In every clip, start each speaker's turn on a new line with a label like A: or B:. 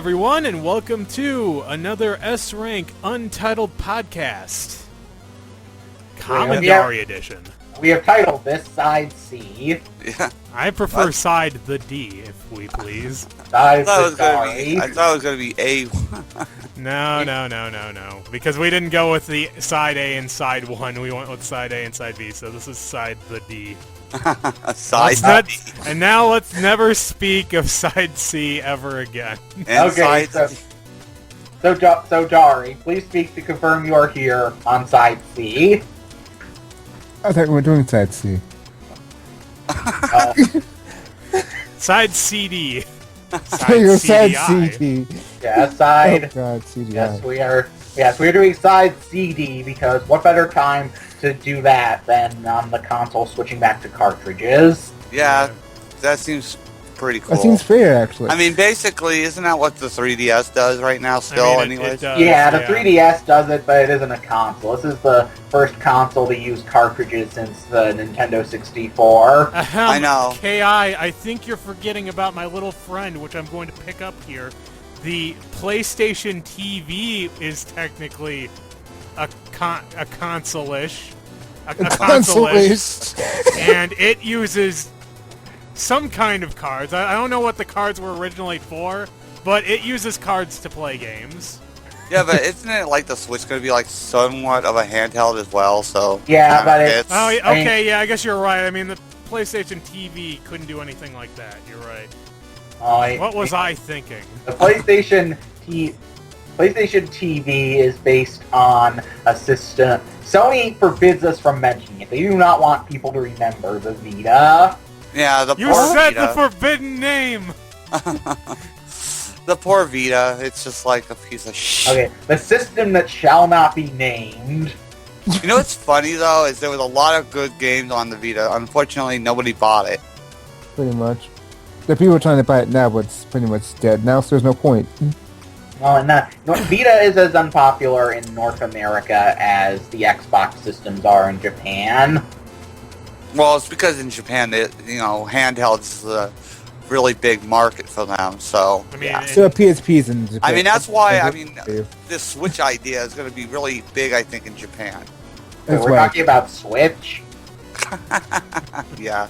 A: everyone, and welcome to another S-Rank Untitled Podcast. Commentary edition.
B: We have titled this Side C.
C: Yeah.
A: I prefer Side the D, if we please.
B: Side
C: I
B: the
C: thought
B: Dari.
C: it was going to be A.
A: No. Because we didn't go with the Side A and Side 1, we went with Side A and Side B, so this is Side the D.
C: Side D.
A: And now let's never speak of Side C ever again.
C: And
B: Okay,
C: Side
B: so Dari, please speak to confirm you are here on Side C.
D: I thought we were doing Side C.
A: Side CD.
D: You're
A: Side
D: Side
A: CDI.
D: CD.
B: Yeah, Side.
D: Oh God, CDI.
B: Yes, we are. Yes, we are doing Side CD because what better time to do that than on the console switching back to cartridges?
C: Yeah, that seems pretty cool.
D: That seems fair, actually.
C: I mean, basically, isn't that what the 3DS does right now still, anyways?
A: It does,
B: Yeah, the 3DS does it, but it isn't a console. This is the first console to use cartridges since the Nintendo 64.
C: I know.
A: K.I., I think you're forgetting about my little friend, which I'm going to pick up here. The PlayStation TV is technically a console-ish. A console-ish. And it uses some kind of cards. I don't know what the cards were originally for, but it uses cards to play games.
C: Yeah, but isn't it like the Switch going to be like somewhat of a handheld as well? So
B: Yeah, but it's...
A: Oh,
B: I mean-
A: okay, yeah, I guess you're right. I mean, the PlayStation TV couldn't do anything like that. You're right. What was I thinking?
B: The PlayStation TV is based on a system. Sony forbids us from mentioning it. They do not want people to remember the Vita.
C: yeah, the
A: You
C: poor
A: said
C: Vita.
A: the forbidden name!
C: The poor Vita. It's just like a piece of shit.
B: Okay, the system that shall not be named.
C: You know what's funny though is there was a lot of good games on the Vita. Unfortunately, nobody bought it.
D: Pretty much. The people trying to buy it now, but it's pretty much dead now, so there's no point.
B: Well, Vita is as unpopular in North America as the Xbox systems are in Japan.
C: Well, it's because in Japan, handhelds is a really big market for them. So,
A: I mean,
C: yeah.
D: So PSPs in Japan.
C: I mean, that's why, this Switch idea is going to be really big, I think, in Japan.
D: That's
B: We're
D: why.
B: talking about Switch.
C: Yeah.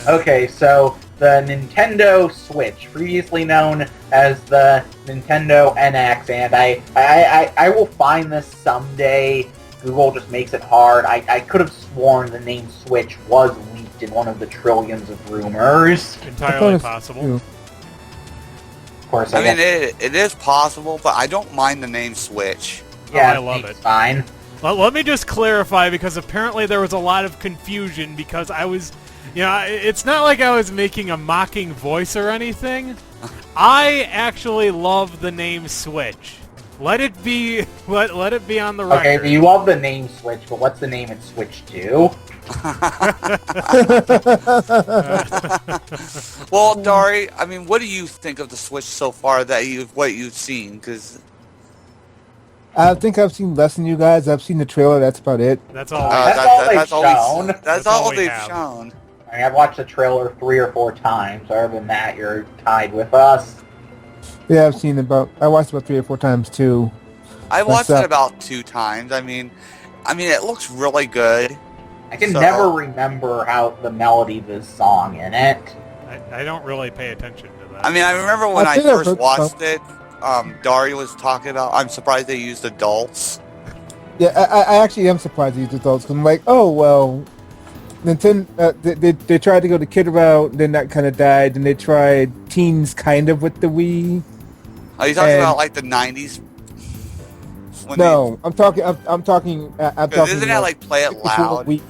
B: Okay, so the Nintendo Switch, previously known as the Nintendo NX, and I will find this someday. Google just makes it hard. I could have sworn the name Switch was leaked in one of the trillions of rumors.
A: entirely possible.
B: Of course,
C: I mean,
B: guess-
C: it is possible, but I don't mind the name Switch.
B: yeah,
A: I love
B: it's
A: it.
B: fine.
A: Well, let me just clarify, because apparently there was a lot of confusion, because I was... it's not like I was making a mocking voice or anything. I actually love the name Switch. Let it be let it be on the
B: Okay,
A: record.
B: so you love the name Switch, but what's the name it's switched to?
C: Well, Dari, I mean, what do you think of the Switch so far what you've seen? Because
D: I think I've seen less than you guys. I've seen the trailer, that's about it.
A: That's all.
B: That's all they've shown.
C: That's
A: all
C: all
A: we
C: they've
A: have.
C: shown.
B: I mean, I've watched the trailer 3 or 4 times. Other than that, you're tied with us.
D: Yeah, I watched it about 3 or 4 times too.
C: I watched
D: What's
C: it
D: up?
C: about 2 times. I mean, it looks really good.
B: I can
C: So-
B: never remember how the melody of this song in it.
A: I don't really pay attention to that.
C: I mean, I remember when
D: I
C: I
D: think I've
C: first
D: heard
C: watched it, Dari was talking about, I'm surprised they used adults.
D: Yeah, I actually am surprised these adults, because I'm like, oh, well, Nintendo, they tried to go the kid route, then that kind of died, and they tried teens kind of with the Wii.
C: Are you talking
D: And-
C: about like the 90s? When
D: No, I'm talking. I'm talking.
C: Isn't that like Play It
D: 64
C: Loud?
D: Wii,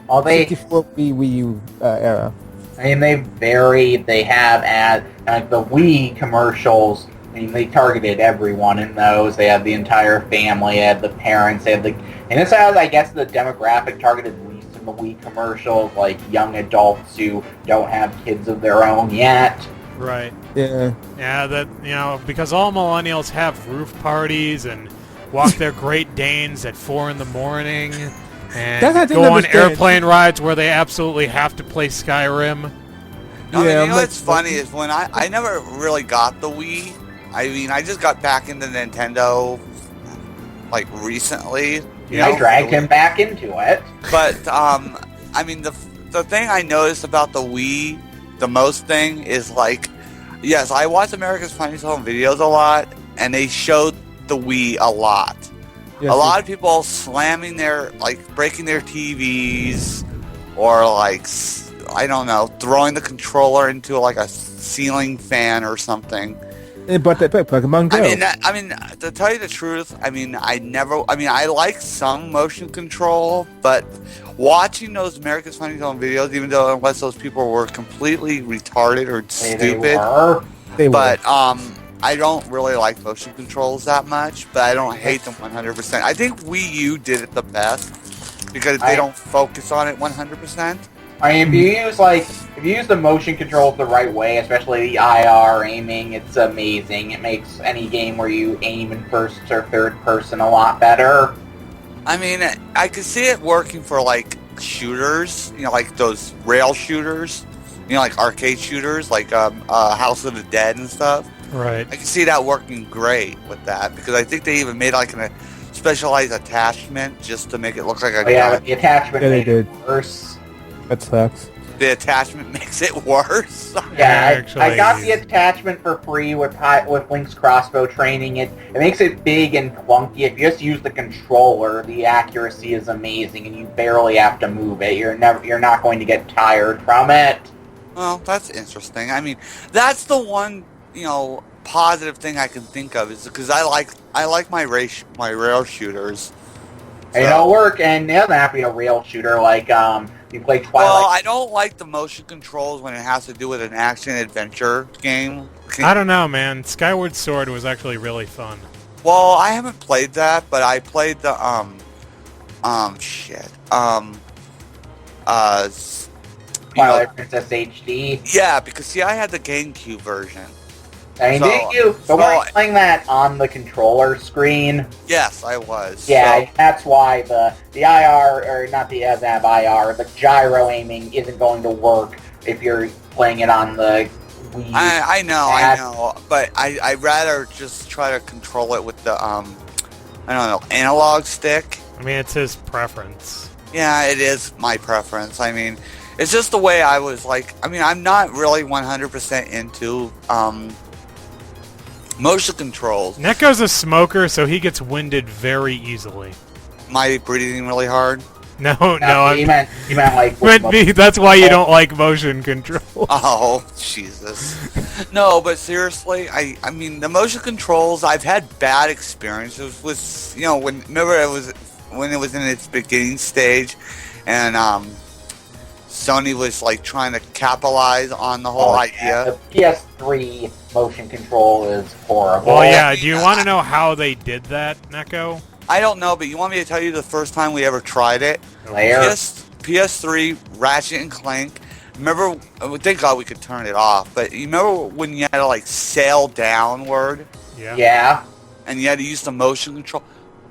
B: Well, they,
D: 64 Wii U era.
B: I mean, they varied. They have the Wii commercials. I mean, they targeted everyone in those. They had the entire family. They had the parents. They had and this has, I guess, the demographic targeted least in the Wii commercials, like young adults who don't have kids of their own yet.
A: Right.
D: Yeah.
A: Yeah, because all millennials have roof parties and walk their Great Danes at 4 in the morning and
D: That's what I didn't
A: go on
D: understand.
A: airplane rides where they absolutely have to play Skyrim.
C: No,
D: Yeah,
C: you
D: I'm
C: know
D: like-
C: what's funny is when I never really got the Wii. I mean, I just got back into Nintendo like recently. You
B: I
C: know,
B: dragged him back into it.
C: But I mean, the thing I noticed about the Wii, the most thing is like, yes, I watch America's Funniest Home Videos a lot, and they showed the Wii a lot.
D: Yes,
C: A lot of people slamming breaking their TVs, or like, I don't know, throwing the controller into like a ceiling fan or something.
D: And brought that back, Pokemon Go.
C: I mean, to tell you the truth, I mean, I like some motion control, but watching those America's Funniest Home Videos, even though unless those people were completely retarded or stupid,
D: They were.
C: but I don't really like motion controls that much, but I don't hate them 100%. I think Wii U did it the best because they don't focus on it 100%.
B: I mean, if you use the motion controls the right way, especially the IR aiming, it's amazing. It makes any game where you aim in first or third person a lot better.
C: I mean, I could see it working for like shooters, you know, like those rail shooters, you know, like arcade shooters, like House of the Dead and stuff.
A: Right.
C: I can see that working great with that because I think they even made like a specialized attachment just to make it look like a
B: Oh, yeah,
C: gun.
B: but the attachment
D: Yeah, they
B: made it
D: did.
B: worse.
D: That sucks.
C: The attachment makes it worse.
B: Yeah,
A: Actually,
B: I got the attachment for free with Link's crossbow training. It makes it big and clunky. If you just use the controller, the accuracy is amazing, and you barely have to move it. You're not going to get tired from it.
C: Well, that's interesting. I mean, that's the one, you know, positive thing I can think of is because I like my rail shooters.
B: And it'll work, and it doesn't have to be a rail shooter like you play Twilight.
C: Well, I don't like the motion controls when it has to do with an action adventure game.
A: I don't know, man. Skyward Sword was actually really fun.
C: Well, I haven't played that, but I played the
B: Twilight Princess HD.
C: Yeah, because see, I had the GameCube version.
B: I mean,
C: So-
B: didn't you? But
C: so
B: weren't you playing that on the controller screen?
C: Yes, I was.
B: Yeah,
C: So,
B: that's why the IR, or not the doesn't have IR, the gyro aiming isn't going to work if you're playing it on the Wii.
C: I know, but I'd rather just try to control it with the I don't know, analog stick.
A: I mean, it's his preference.
C: Yeah, it is my preference. I mean, it's just the way I was like. I mean, I'm not really 100% into motion controls.
A: Neko's a smoker, so he gets winded very easily.
C: Am I breathing really hard?
A: No,
B: He meant like
A: meant me. That's why you don't like motion control.
C: Oh, Jesus. No, but seriously, I mean, the motion controls, I've had bad experiences with, you know, when it was in its beginning stage, and Sony was like trying to capitalize on the whole idea.
B: The PS3 motion control is horrible.
A: Well, yeah. Do you want to know how they did that, Neko?
C: I don't know, but you want me to tell you the first time we ever tried it?
B: Layer.
C: PS3, Ratchet and Clank. Remember, thank God we could turn it off, but you remember when you had to like sail downward
A: Yeah.
B: Yeah.
C: and you had to use the motion control?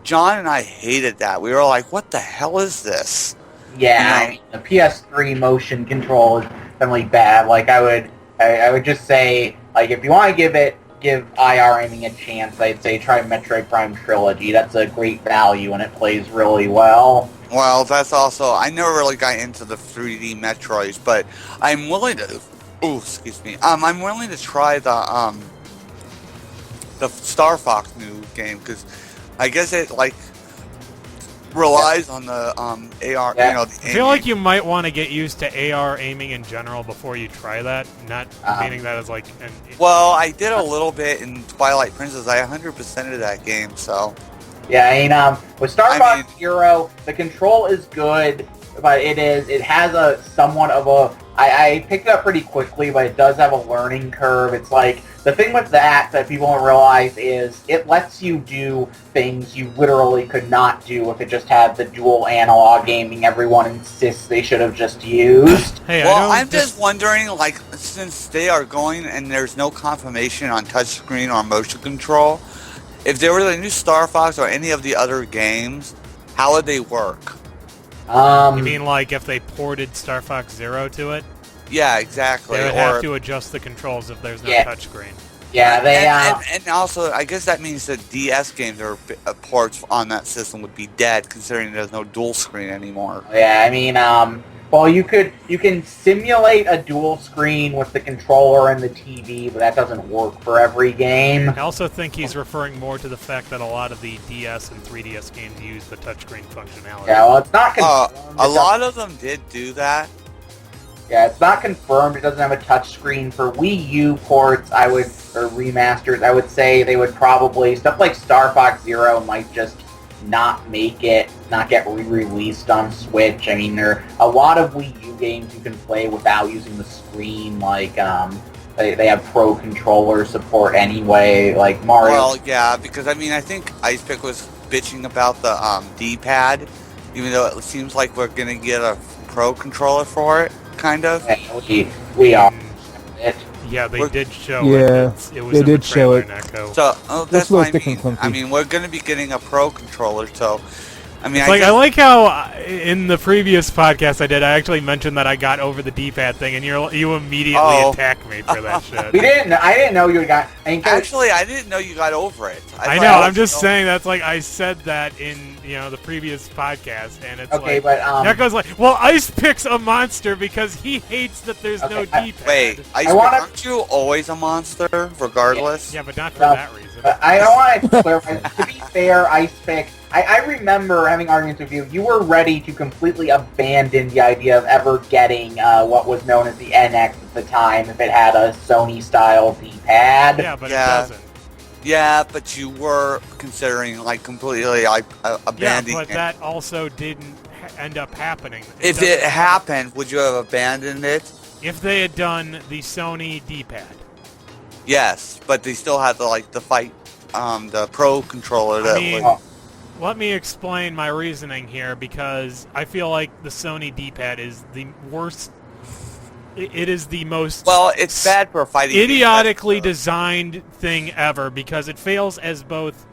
C: John and I hated that. We were like, what the hell is this?
B: Yeah, I mean, the PS3 motion control is definitely bad. Like I would just say, like if you want to give IR aiming a chance, I'd say try Metroid Prime Trilogy. That's a great value and it plays really well.
C: Well, that's also, I never really got into the 3D Metroids, but I'm willing to, I'm willing to try the Star Fox new game, because I guess it, like, relies on the AR,
B: Yeah.
C: you know, the
A: I feel like you might want to get used to AR aiming in general before you try that. Not meaning that as like an.
C: Well, I did a little bit in Twilight Princess. I 100%ed that game, so.
B: Yeah, I mean, with Star
C: I
B: Fox
C: mean-
B: Zero, the control is good, but it has a somewhat of a. I picked it up pretty quickly, but it does have a learning curve. It's like the thing with that people don't realize is it lets you do things you literally could not do if it just had the dual analog gaming everyone insists they should have just used.
A: Hey,
C: Well,
A: I
C: I'm just wondering, like, since they are going and there's no confirmation on touchscreen or motion control, if there was a new Star Fox or any of the other games, how would they work?
A: You mean like if they ported Star Fox Zero to it?
C: Yeah, exactly.
A: They would have to adjust the controls if there's no touchscreen.
B: Yeah, they
C: and also I guess that means that DS games or ports on that system would be dead, considering there's no dual screen anymore.
B: Yeah, I mean, well, you can simulate a dual screen with the controller and the TV, but that doesn't work for every game.
A: I also think he's referring more to the fact that a lot of the DS and 3DS games use the touchsime functionality.
B: Yeah, well, it's not confirmed.
C: A lot of them did do that.
B: Yeah, it's not confirmed. It doesn't have a touchscreen for Wii U ports. Or remasters. I would say they would probably stuff like Star Fox Zero might just not get re-released on Switch. I mean, there are a lot of Wii U games you can play without using the screen. Like they have Pro Controller support anyway. Like Mario.
C: Well, yeah, because I mean, I think Icepick was bitching about the D-pad, even though it seems like we're gonna get a Pro Controller for it. Kind of.
B: We are.
A: Yeah, they did show
D: it.
A: It was
D: they
A: in
D: did
A: the
D: show it.
A: Neko.
C: So that's what I mean.
D: Clunky.
C: I mean, we're going to be getting a Pro Controller, so I mean,
A: I like how in the previous podcast I actually mentioned that I got over the D-pad thing, and you immediately attacked me for that shit.
B: I didn't know you got.
C: Actually, I didn't know you got over it.
A: I know. I'm just saying that's like I said that in the previous podcast, and it's
B: okay,
A: like
B: but
A: Neko's like, well, Icepick's a monster because he hates that there's no D-pad.
C: Wait, aren't you always a monster, regardless?
A: Yeah, but not for that reason.
B: I want to clarify. To be fair, Icepick, I remember having arguments with you. You were ready to completely abandon the idea of ever getting what was known as the NX at the time if it had a Sony-style D-pad.
A: Yeah, but it doesn't.
C: Yeah, but you were considering like completely abandoning
A: it. Yeah, but that also didn't end up happening.
C: If it happened, would you have abandoned it?
A: If they had done the Sony D-pad.
C: Yes, but they still had the Pro Controller
A: Let me explain my reasoning here, because I feel like the Sony D-pad is the worst. It is the most...
C: Well, it's bad for a fighting
A: idiotically designed thing ever, because it fails as both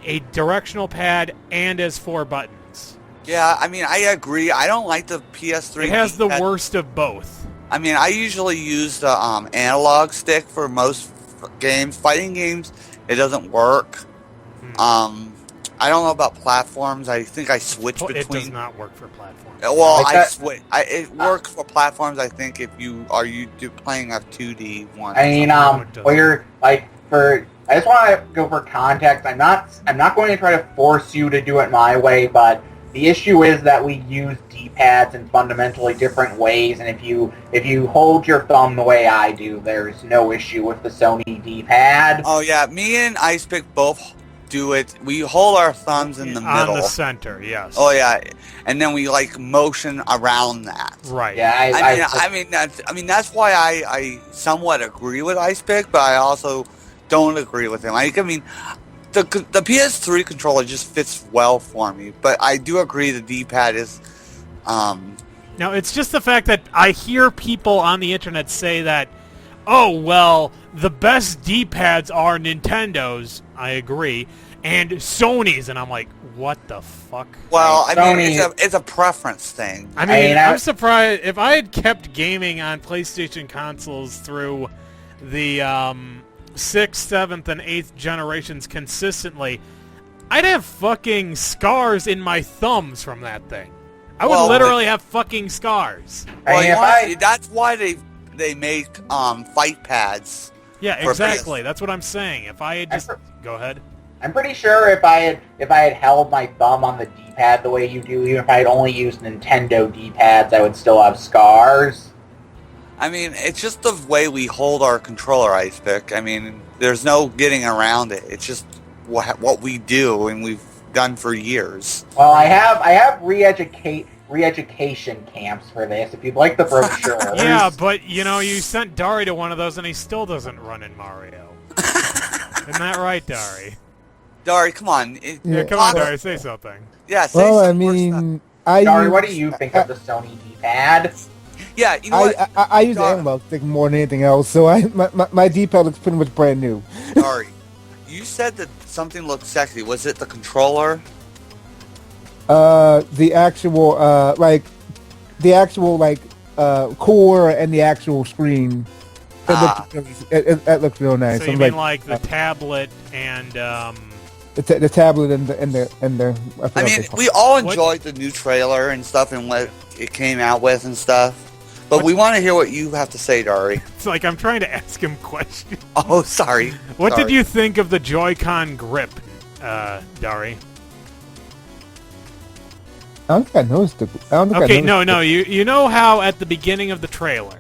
A: a directional pad and as 4 buttons.
C: Yeah, I mean, I agree. I don't like the PS3.
A: It has the worst of both.
C: I mean, I usually use the analog stick for most games. Fighting games, it doesn't work. I don't know about platforms. I think I switch between...
A: It does not work for platforms.
C: Well, it works for platforms, I think, if you are playing a 2D one.
B: I mean, you're like I just want to go for context. I'm not going to try to force you to do it my way, but the issue is that we use D-pads in fundamentally different ways, and if you hold your thumb the way I do, there's no issue with the Sony D-pad.
C: Oh yeah, me and Icepick both do it. We hold our thumbs in the middle.
A: On the center, yes.
C: Oh yeah, and then we like motion around that.
A: Right.
B: Yeah,
C: I mean that's why I somewhat agree with Icepick, but I also don't agree with him. I mean, the PS3 controller just fits well for me, but I do agree the D-pad is.
A: Now it's just the fact that I hear people on the internet say that, oh well, the best D-pads are Nintendo's. I agree, and Sony's, and I'm like, what the fuck?
C: Well, I mean, it's a preference thing.
A: I mean, I'm surprised if I had kept gaming on PlayStation consoles through the 6th, 7th, and 8th generations consistently, I'd have fucking scars in my thumbs from that thing. I would literally have fucking scars.
C: Well, that's why they make fight pads.
A: Yeah, exactly. That's what I'm saying. If I had just go ahead.
B: I'm pretty sure if I had held my thumb on the D-pad the way you do, even if I had only used Nintendo D-pads, I would still have scars.
C: I mean, it's just the way we hold our controller, Icepick. I mean, there's no getting around it. It's just what we do, and we've done for years.
B: Well, I have re-education camps for this, if you'd like the brochure.
A: Yeah, but, you sent Dari to one of those, and he still doesn't run in Mario. Isn't that right, Dari?
C: Dari, come on.
A: Come on, Dari, say something.
C: Yeah, say something.
D: Well, I mean...
B: Dari, what do you think of the Sony D-pad?
C: Yeah, you know what?
D: I use the analog stick more than anything else, so my D-pad looks pretty much brand new.
C: Dari, you said that something looked sexy. Was it the controller?
D: The actual core and the actual screen. It looks real nice.
A: So you
D: I'm
A: mean like the tablet and
D: the tablet and the
C: I mean, we all enjoyed the new trailer and stuff and what it came out with and stuff. But we want to hear what you have to say, Dari.
A: it's like I'm trying to ask him questions.
C: Oh, sorry.
A: What
C: Sorry.
A: did you think of the Joy-Con grip, Dari?
D: I don't think I noticed the. I don't think I
A: Okay,
D: noticed
A: no. You know how at the beginning of the trailer,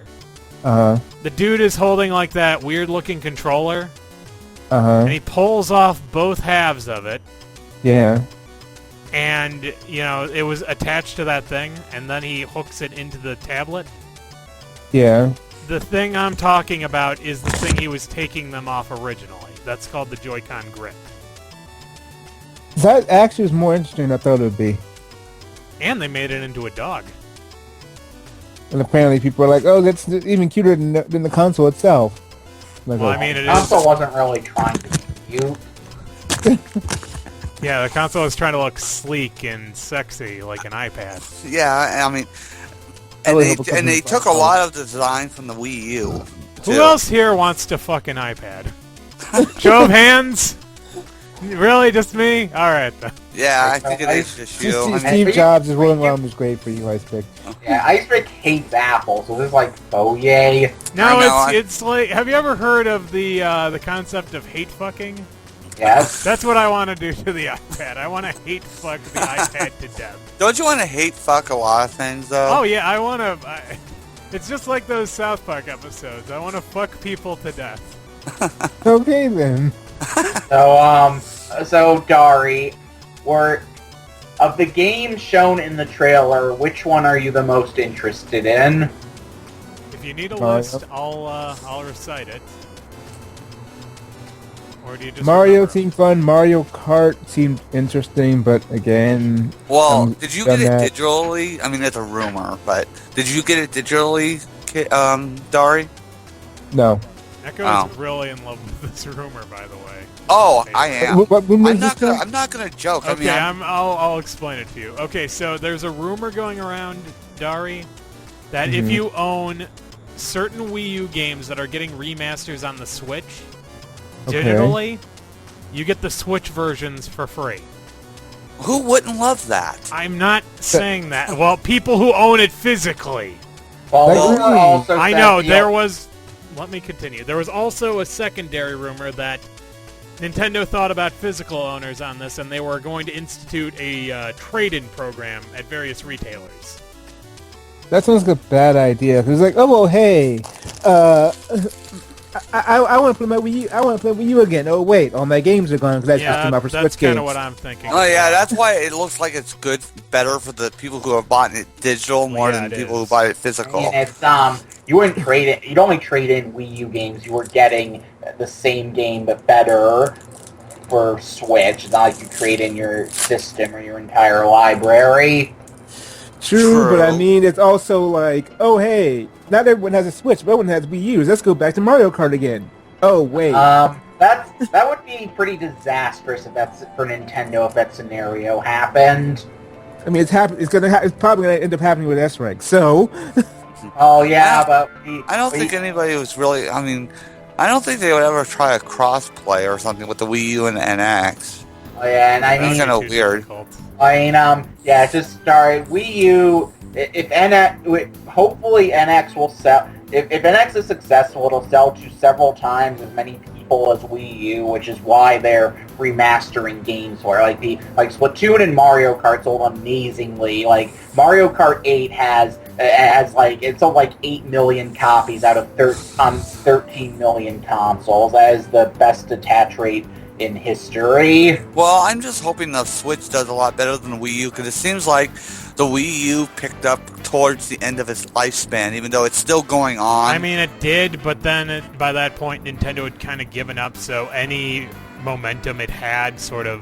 A: the dude is holding like that weird-looking controller, and he pulls off both halves of it,
D: Yeah.
A: and it was attached to that thing, and then he hooks it into the tablet.
D: Yeah.
A: The thing I'm talking about is the thing he was taking them off originally. That's called the Joy-Con grip.
D: That actually is more interesting than I thought it would be.
A: And they made it into a dog.
D: And apparently people are like, "Oh, that's even cuter than the console itself." Like,
A: Well, I mean, it
B: The
A: is.
B: console wasn't really trying to be cute.
A: Yeah, the console is trying to look sleek and sexy like an iPad.
C: Yeah, I mean,
D: I really hope it
C: and they
D: comes
C: took a
D: out.
C: lot of the design from the Wii U.
A: Who
C: too.
A: else here wants to fuck an iPad? Show of hands? Really? Just me? Alright then.
C: Yeah, I think it is just you. I mean,
D: Steve Jobs is rolling around this grave for you, Ice Pick.
B: Yeah, Ice Pick hates Apple, so this is like, oh yay.
A: No,
C: I know,
A: it's like, have you ever heard of the concept of hate fucking?
B: Yes.
A: That's what I want to do to the iPad. I want to hate fuck the iPad to death.
C: don't you want to hate fuck a lot of things, though?
A: Oh yeah, I want to... It's just like those South Park episodes. I want to fuck people to death.
D: Okay then.
B: So Dari, of the games shown in the trailer, which one are you the most interested in?
A: If you need a
D: Mario.
A: list, I'll recite it. Or do you just
D: Mario
A: remember?
D: seemed fun. Mario Kart seemed interesting, but again,
C: Well,
D: I'm
C: did you
D: done
C: get it
D: that.
C: digitally? I mean, it's a rumor, but did you get it digitally, Dari?
D: No.
A: Echo
C: Oh.
A: is really in love with this rumor, by the way.
C: Oh, I am.
D: When was
C: I'm
D: this
C: not gonna joke. I
A: Okay,
C: mean,
A: I'll explain it to you. Okay, so there's a rumor going around, Dari, that if
D: Mhm.
A: you own certain Wii U games that are getting remasters on the Switch
D: Okay.
A: digitally, you get the Switch versions for free.
C: who wouldn't love that?
A: I'm not saying that. Well, people who own it physically.
B: Well,
D: Like,
B: rumor
D: really?
B: also
A: I
B: said
A: know,
B: the-
A: there was... Let me continue. There was also a secondary rumor that Nintendo thought about physical owners on this, and they were going to institute a trade-in program at various retailers.
D: That sounds like a bad idea. It's like, oh well, hey, I want to play my Wii U. I want to play Wii U again. Oh wait, all my games are gone because I just
A: Yeah,
D: them out for
A: that's
D: Switch
A: kind
D: games.
A: of what I'm thinking.
C: Oh yeah, that's why it looks like it's better for the people who have bought it digital more
A: Yeah,
C: than
A: it
C: people
A: is.
C: who bought it
B: I
C: physical.
B: mean, it's you wouldn't trade it. You'd only trade in Wii U games. You were getting the same game but better for Switch. It's not like you trade in your system or your entire library.
D: True, but I
C: True.
D: mean, it's also like, oh hey, not everyone has a Switch, but everyone has Wii U's. Let's go back to Mario Kart again. Oh wait,
B: That would be pretty disastrous if that's for Nintendo if that scenario happened.
D: I mean, it's happened. It's probably gonna end up happening with S-Rank. So,
B: Oh yeah, but
C: I don't think anybody was really. I mean, I don't think they would ever try a cross-play or something with the Wii U and the NX.
B: Oh yeah, and I
C: That's
B: mean,
C: kinda
A: Too
C: weird.
A: difficult.
B: yeah, just sorry. Wii U. If NX, hopefully NX will sell. If NX is successful, it'll sell to several times as many people as Wii U, which is why they're remastering games for like Splatoon and Mario Kart sold amazingly. Like Mario Kart 8 has like it sold like 8 million copies out of 13 million consoles. That is the best attach rate in history.
C: Well, I'm just hoping the Switch does a lot better than the Wii U because it seems like the Wii U picked up towards the end of its lifespan, even though it's still going on.
A: I mean, it did, but then by that point, Nintendo had kind of given up, so any momentum it had sort of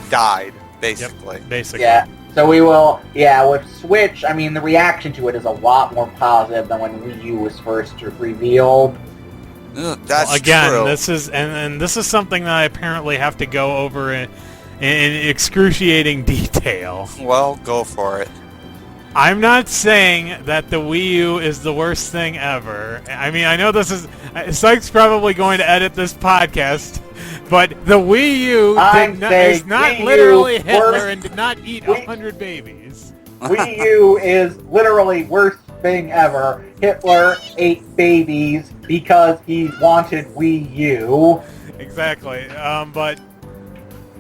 C: died basically.
A: basically.
B: Yeah. So we will, with Switch, I mean, the reaction to it is a lot more positive than when Wii U was first revealed.
C: Ugh, that's
A: Well, again,
C: true.
A: this is and this is something that I apparently have to go over in excruciating detail.
C: Well, go for it.
A: I'm not saying that the Wii U is the worst thing ever. I mean, I know this is... Sykes probably going to edit this podcast, but the Wii U is not
B: Wii U
A: literally Hitler
B: worst-
A: and did not eat 100 babies.
B: Wii U is literally worst thing ever. Hitler ate babies because he wanted Wii U.
A: Exactly. But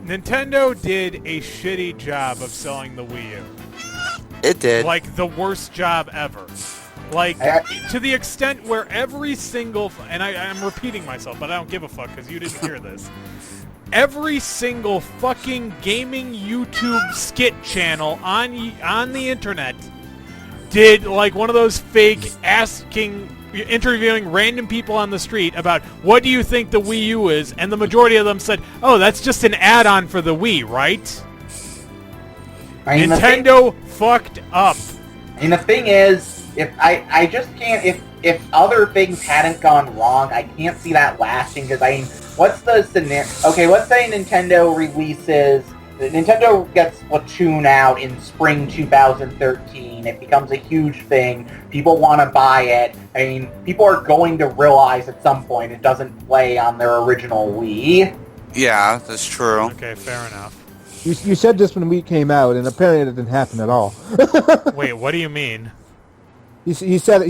A: Nintendo did a shitty job of selling the Wii U.
C: It did.
A: Like, the worst job ever. Like, to the extent where every single... And I'm repeating myself, but I don't give a fuck because you didn't hear this. Every single fucking gaming YouTube skit channel on the internet did, like, one of those fake interviewing random people on the street about, what do you think the Wii U is? And the majority of them said, oh, that's just an add-on for the Wii, right? Nintendo fucked up.
B: And the thing is, if I just can't, if other things hadn't gone wrong, I can't see that lasting, because I mean, what's the scenario? Okay, let's say Nintendo gets Splatoon out in spring 2013. It becomes a huge thing. People want to buy it. I mean, people are going to realize at some point it doesn't play on their original Wii.
C: Yeah, that's true.
A: Okay, fair enough.
D: You said this when Wii came out, and apparently it didn't happen at all.
A: Wait, what do you mean?
D: He said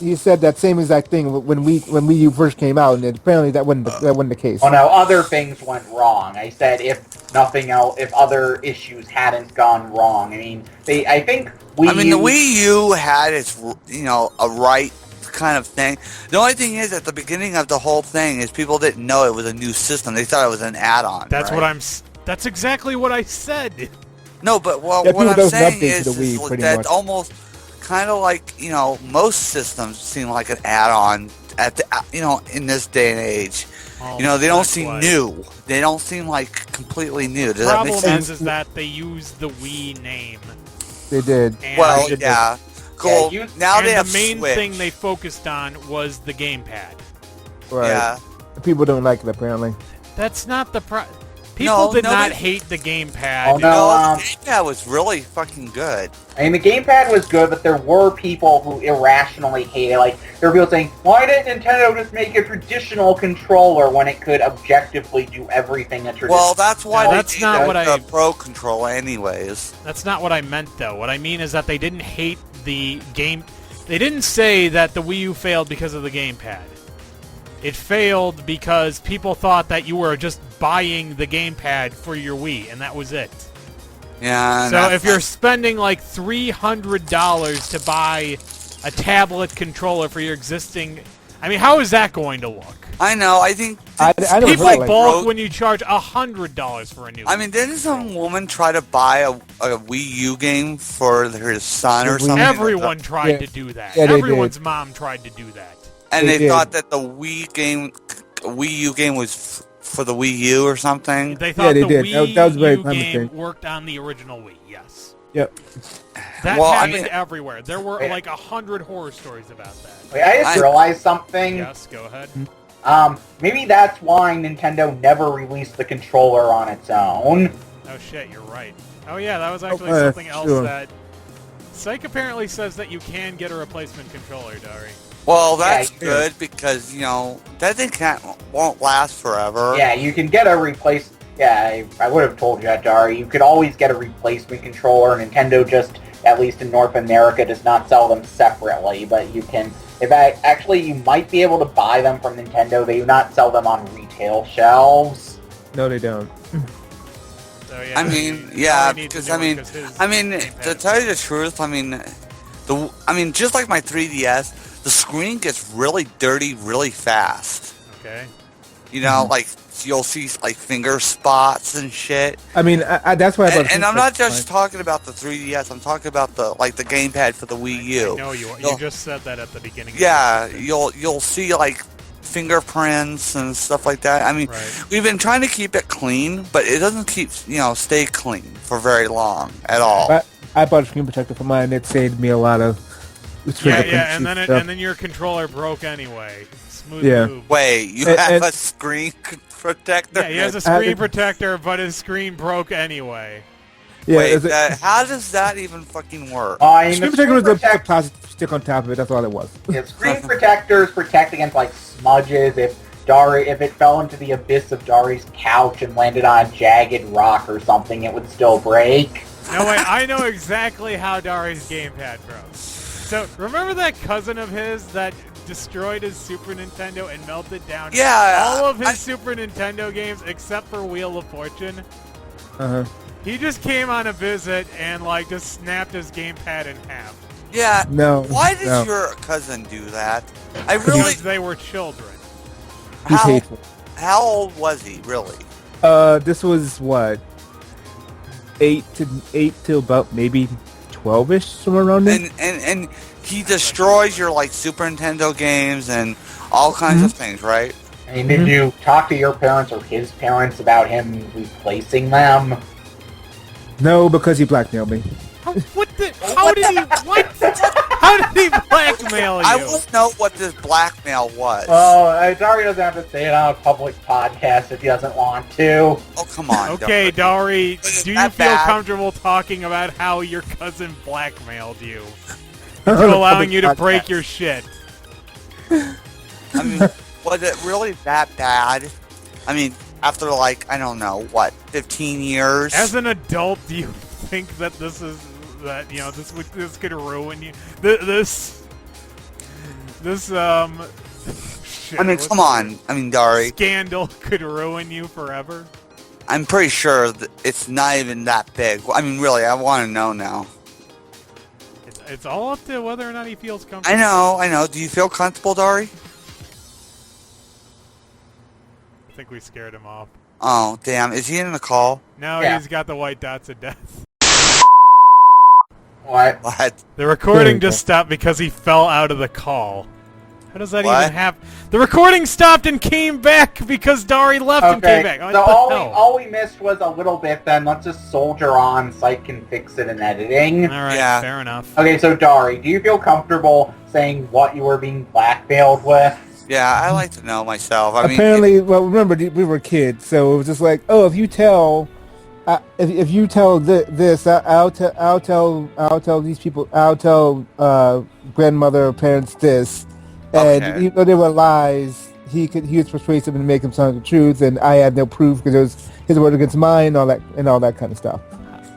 D: that same exact thing when Wii U first came out, and apparently that wasn't the case.
B: Oh no, other things went wrong. I said if nothing else, if other issues hadn't gone wrong. I mean, I think Wii
C: the
B: U...
C: Wii U had its, a right kind of thing. The only thing is, at the beginning of the whole thing, is people didn't know it was a new system. They thought it was an add-on.
A: That's exactly what I said.
C: No, but what I'm saying is that almost kind of like, most systems seem like an add-on at the, in this day and age.
A: Oh,
C: they don't seem new. They don't seem like completely new. Does that make sense?
A: Is that they use the Wii name.
D: They did.
C: Well, yeah. Cool.
B: Yeah,
C: now they have
A: the main
C: Switch.
A: thing they focused on was the gamepad.
D: Right.
C: Yeah.
D: People don't like it, apparently.
A: That's not the People did not hate the gamepad.
B: Oh, no,
C: the gamepad was really fucking good.
B: I mean, the gamepad was good, but there were people who irrationally hated it. Like, there were people saying, why didn't Nintendo just make a traditional controller when it could objectively do everything a traditional...
C: Well, that's why
A: that's not what
C: the Pro controller anyways.
A: That's not what I meant, though. What I mean is that they didn't hate the game... They didn't say that the Wii U failed because of the gamepad. It failed because people thought that you were just buying the gamepad for your Wii, and that was it.
C: Yeah.
A: So if you're spending like $300 to buy a tablet controller for your existing... I mean, how is that going to look?
C: I know, I think...
D: I don't
A: People
D: really like
A: balk when you charge $100 for a new...
C: I mean, didn't some woman try to buy a Wii U game for her son or something?
A: Everyone tried to do that.
D: Yeah,
A: Everyone's mom tried to do that.
C: And they
D: did.
C: thought that the Wii U game was for the Wii U or something?
A: They thought
D: they
A: the
D: did.
A: Wii
D: That was very
A: U
D: promising.
A: game worked on the original Wii, yes.
D: Yep.
A: That
C: Well, I
A: happened
C: mean-
A: everywhere. There were like 100 horror stories about that.
B: Wait, I just realized something.
A: Yes, go ahead.
B: Maybe that's why Nintendo never released the controller on its own.
A: Oh shit, you're right. Oh yeah, that was actually
D: Oh,
A: something else
D: sure.
A: that... Psych apparently says that you can get a replacement controller, Dari.
C: Well, that's
B: Yeah,
C: good because, that thing won't last forever.
B: Yeah, you can get a replacement. Yeah, I would have told you that, Dari. You could always get a replacement controller. Nintendo just, at least in North America, does not sell them separately. But you can, actually, you might be able to buy them from Nintendo. They do not sell them on retail shelves.
D: No, they don't.
A: So yeah.
C: I mean,
A: he
C: yeah,
A: probably needs
C: because
A: a new one 'cause his
C: to tell you the truth, just like my 3DS, the screen gets really dirty really fast.
A: Okay.
C: Like you'll see like finger spots and shit.
D: I mean, that's why I bought
C: And I'm not just talking about the 3DS. I'm talking about the gamepad for the Wii U.
A: No, you just said that at the beginning.
C: Yeah, you'll see like fingerprints and stuff like that. I mean,
A: Right.
C: we've been trying to keep it clean, but it doesn't stay clean for very long at all.
D: I bought a screen protector for mine. It saved me a lot of.
A: Yeah, and then your controller broke anyway. Smooth move.
C: Wait, you
D: And-
C: have
D: and-
C: a screen protector?
A: Yeah, he has a screen protector, but his screen broke anyway.
D: Yeah,
C: Wait,
D: is it-
C: how does that even fucking work?
B: I mean,
D: screen
B: the
D: protector was
B: screen
D: a
B: protect-
D: plastic stick on top of it. That's all it was.
B: yeah, screen protectors protect against like smudges. If it fell into the abyss of Dari's couch and landed on a jagged rock or something, it would still break.
A: No, wait, I know exactly how Dari's gamepad broke. So, remember that cousin of his that destroyed his Super Nintendo and melted down all of his Super Nintendo games except for Wheel of Fortune?
D: Uh huh.
A: He just came on a visit and, like, just snapped his gamepad in half.
C: Yeah.
D: No.
C: Why did
D: no.
C: your cousin do that? I really.
A: Because they were children.
D: He's
C: How,
D: hateful.
C: how old was he, really?
D: This was what? 8 to about maybe 12ish, somewhere around there.
C: And he destroys your like Super Nintendo games and all kinds of things, right?
B: I mean, did you talk to your parents or his parents about him replacing them?
D: No, because he blackmailed me.
A: How did he blackmail you?
C: I want to know what this blackmail was.
B: Well, Dari doesn't have to say it on a public podcast if he doesn't want to.
C: Oh, come on.
A: Okay, Dari,
C: Was it
A: do you
C: that
A: feel
C: bad?
A: comfortable talking about how your cousin blackmailed you?
D: On a
A: To allowing
D: public
A: you to
D: podcast.
A: break your shit.
C: I mean, was it really that bad? I mean, after like, I don't know, what, 15 years?
A: As an adult, do you think that this could ruin you? This shit,
C: I mean,
A: what's
C: come
A: the
C: on. I mean, Dari,
A: scandal could ruin you forever?
C: I'm pretty sure that it's not even that big. I mean, really, I want to know now.
A: It's all up to whether or not he feels comfortable.
C: I know. Do you feel comfortable, Dari?
A: I think we scared him off.
C: Oh, damn. Is he in the call?
A: No,
B: Yeah.
A: he's got the white dots of death.
B: What?
C: What?
A: The recording
D: There we
A: just stopped because he fell out of the call. How does that
C: What?
A: even happen? The recording stopped and came back because Dari left and came back. What
B: so
A: the hell?
B: all we missed was a little bit then. Let's just soldier on. Site can fix it in editing.
A: All right,
C: Yeah.
A: fair enough.
B: Okay, so Dari, do you feel comfortable saying what you were being blackmailed with?
C: Yeah, I like to know myself. I mean,
D: Apparently, well, remember we were kids, so it was just like, oh, if you tell, if you tell this, I'll tell these people, I'll tell grandmother or parents this, and
C: Okay.
D: even though they were lies, he was persuasive and make them sound the truth, and I had no proof because it was his word against mine, all that kind of stuff.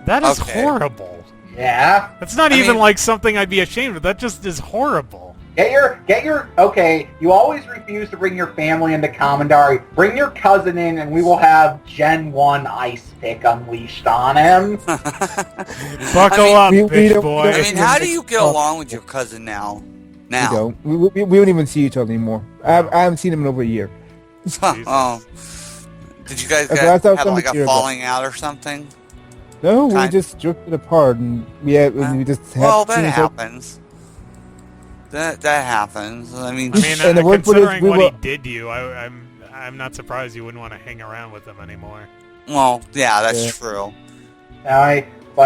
A: That is
C: Okay.
A: horrible.
B: Yeah.
A: That's not
C: I
A: even
C: mean-
A: like something I'd be ashamed of. That just is horrible.
B: Okay, you always refuse to bring your family into Commandari. Bring your cousin in and we will have Gen 1 Ice Pick unleashed on him.
A: Buckle up,
D: we
A: bitch
D: don't-
A: boy.
C: I mean, how do you get along with your cousin now?
D: We don't. We don't even see each other anymore. I haven't seen him in over a year.
C: Oh. Did you guys
D: That's
C: get,
D: what I thought
C: have like a
D: somebody cared
C: falling out or something?
D: No, we
C: Kind-
D: just drifted apart, and we just had
C: Well,
D: seen
C: that
D: each other.
C: happens. That happens. I mean,
A: I mean,
D: And the word for this,
A: considering
D: we
A: what
D: were-
A: he did to you, I'm not surprised you wouldn't want to hang around with him anymore.
C: well, yeah, that's
D: Yeah.
C: true.
B: Now, I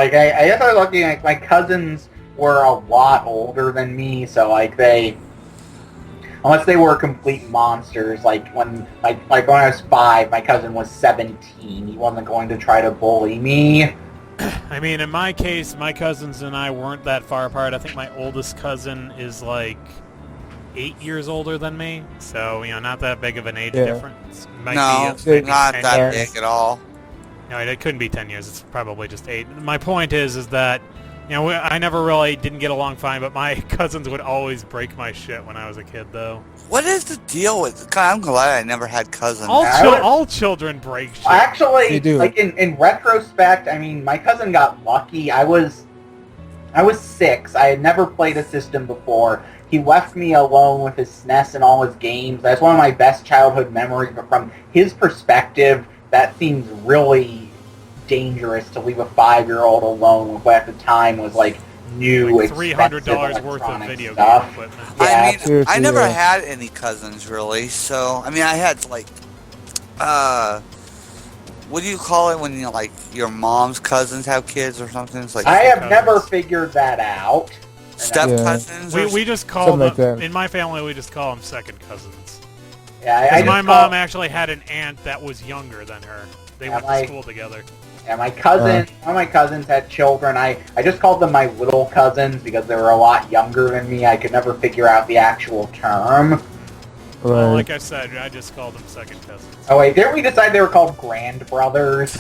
B: guess I was looking like my cousins were a lot older than me, so like unless they were complete monsters, like when I was 5, my cousin was 17. He wasn't going to try to bully me.
A: I mean, in my case, my cousins and I weren't that far apart. I think my oldest cousin is like 8 years older than me, so not that big of an age
D: Yeah.
A: difference. Might
C: No,
A: be, maybe
C: not
A: 10
C: that
A: years.
C: big at all.
A: No, it couldn't be 10 years. It's probably just 8. My point is that I never really didn't get along fine, but my cousins would always break my shit when I was a kid, though.
C: What is the deal with? God, I'm glad I never had cousins.
A: All children break shit.
B: Actually,
D: They do.
B: like in retrospect, I mean, my cousin got lucky. I was 6. I had never played a system before. He left me alone with his SNES and all his games. That's one of my best childhood memories. But from his perspective, that seems really dangerous to leave a 5-year-old alone with what at the time was like new,
A: Like $300
B: expensive
A: worth of
B: electronic
A: video
B: stuff.
A: game equipment.
B: Yeah,
C: I mean,
D: seriously,
C: I never
D: yeah.
C: had any cousins really. So I mean, I had like, what do you call it when like your mom's cousins have kids or something? It's like
B: I have
A: cousins.
B: never figured that out.
C: step
D: Yeah.
C: cousins.
A: We just call
D: Something
A: them,
D: like that.
A: in my family, we just call them second cousins.
B: Yeah, I
A: Because
B: just
A: my
B: call-
A: mom actually had an aunt that was younger than her. They
B: Yeah,
A: went
B: my-
A: to school together.
B: Yeah, my cousin, one of my cousins had children. I just called them my little cousins because they were a lot younger than me. I could never figure out the actual term.
A: Well, like I said, I just called them second cousins.
B: Oh wait, didn't we decide they were called grand brothers?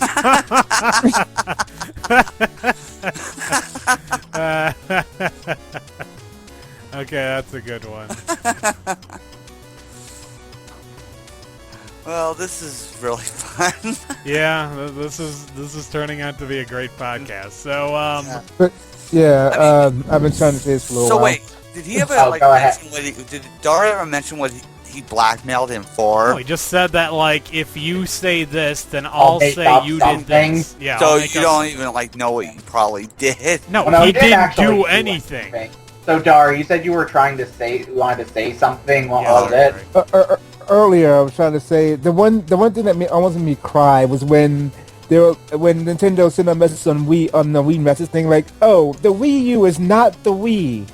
A: Okay, that's a good one.
C: Well, this is really fun.
A: Yeah, this is turning out to be a great podcast. So,
D: But I've been trying to say this for a little
C: So
D: while.
C: wait, did he ever
B: Oh, go ahead.
C: mention did Dari ever mention what he blackmailed him for?
A: no, he just said that like if you say this, then I'll
B: make
A: say
B: up
A: you
B: something.
A: did this. Yeah.
C: So
A: I'll make
C: you
A: up-
C: don't even know what you probably did.
A: No,
B: Well, no,
A: he didn't
B: actually
A: do anything.
B: So, Dari, you said you were wanted to say something. What was
A: Yeah,
B: it?
D: Earlier, I was trying to say the one thing that almost made me cry was when Nintendo sent a message on the Wii message thing like, "Oh, the Wii U is not the Wii.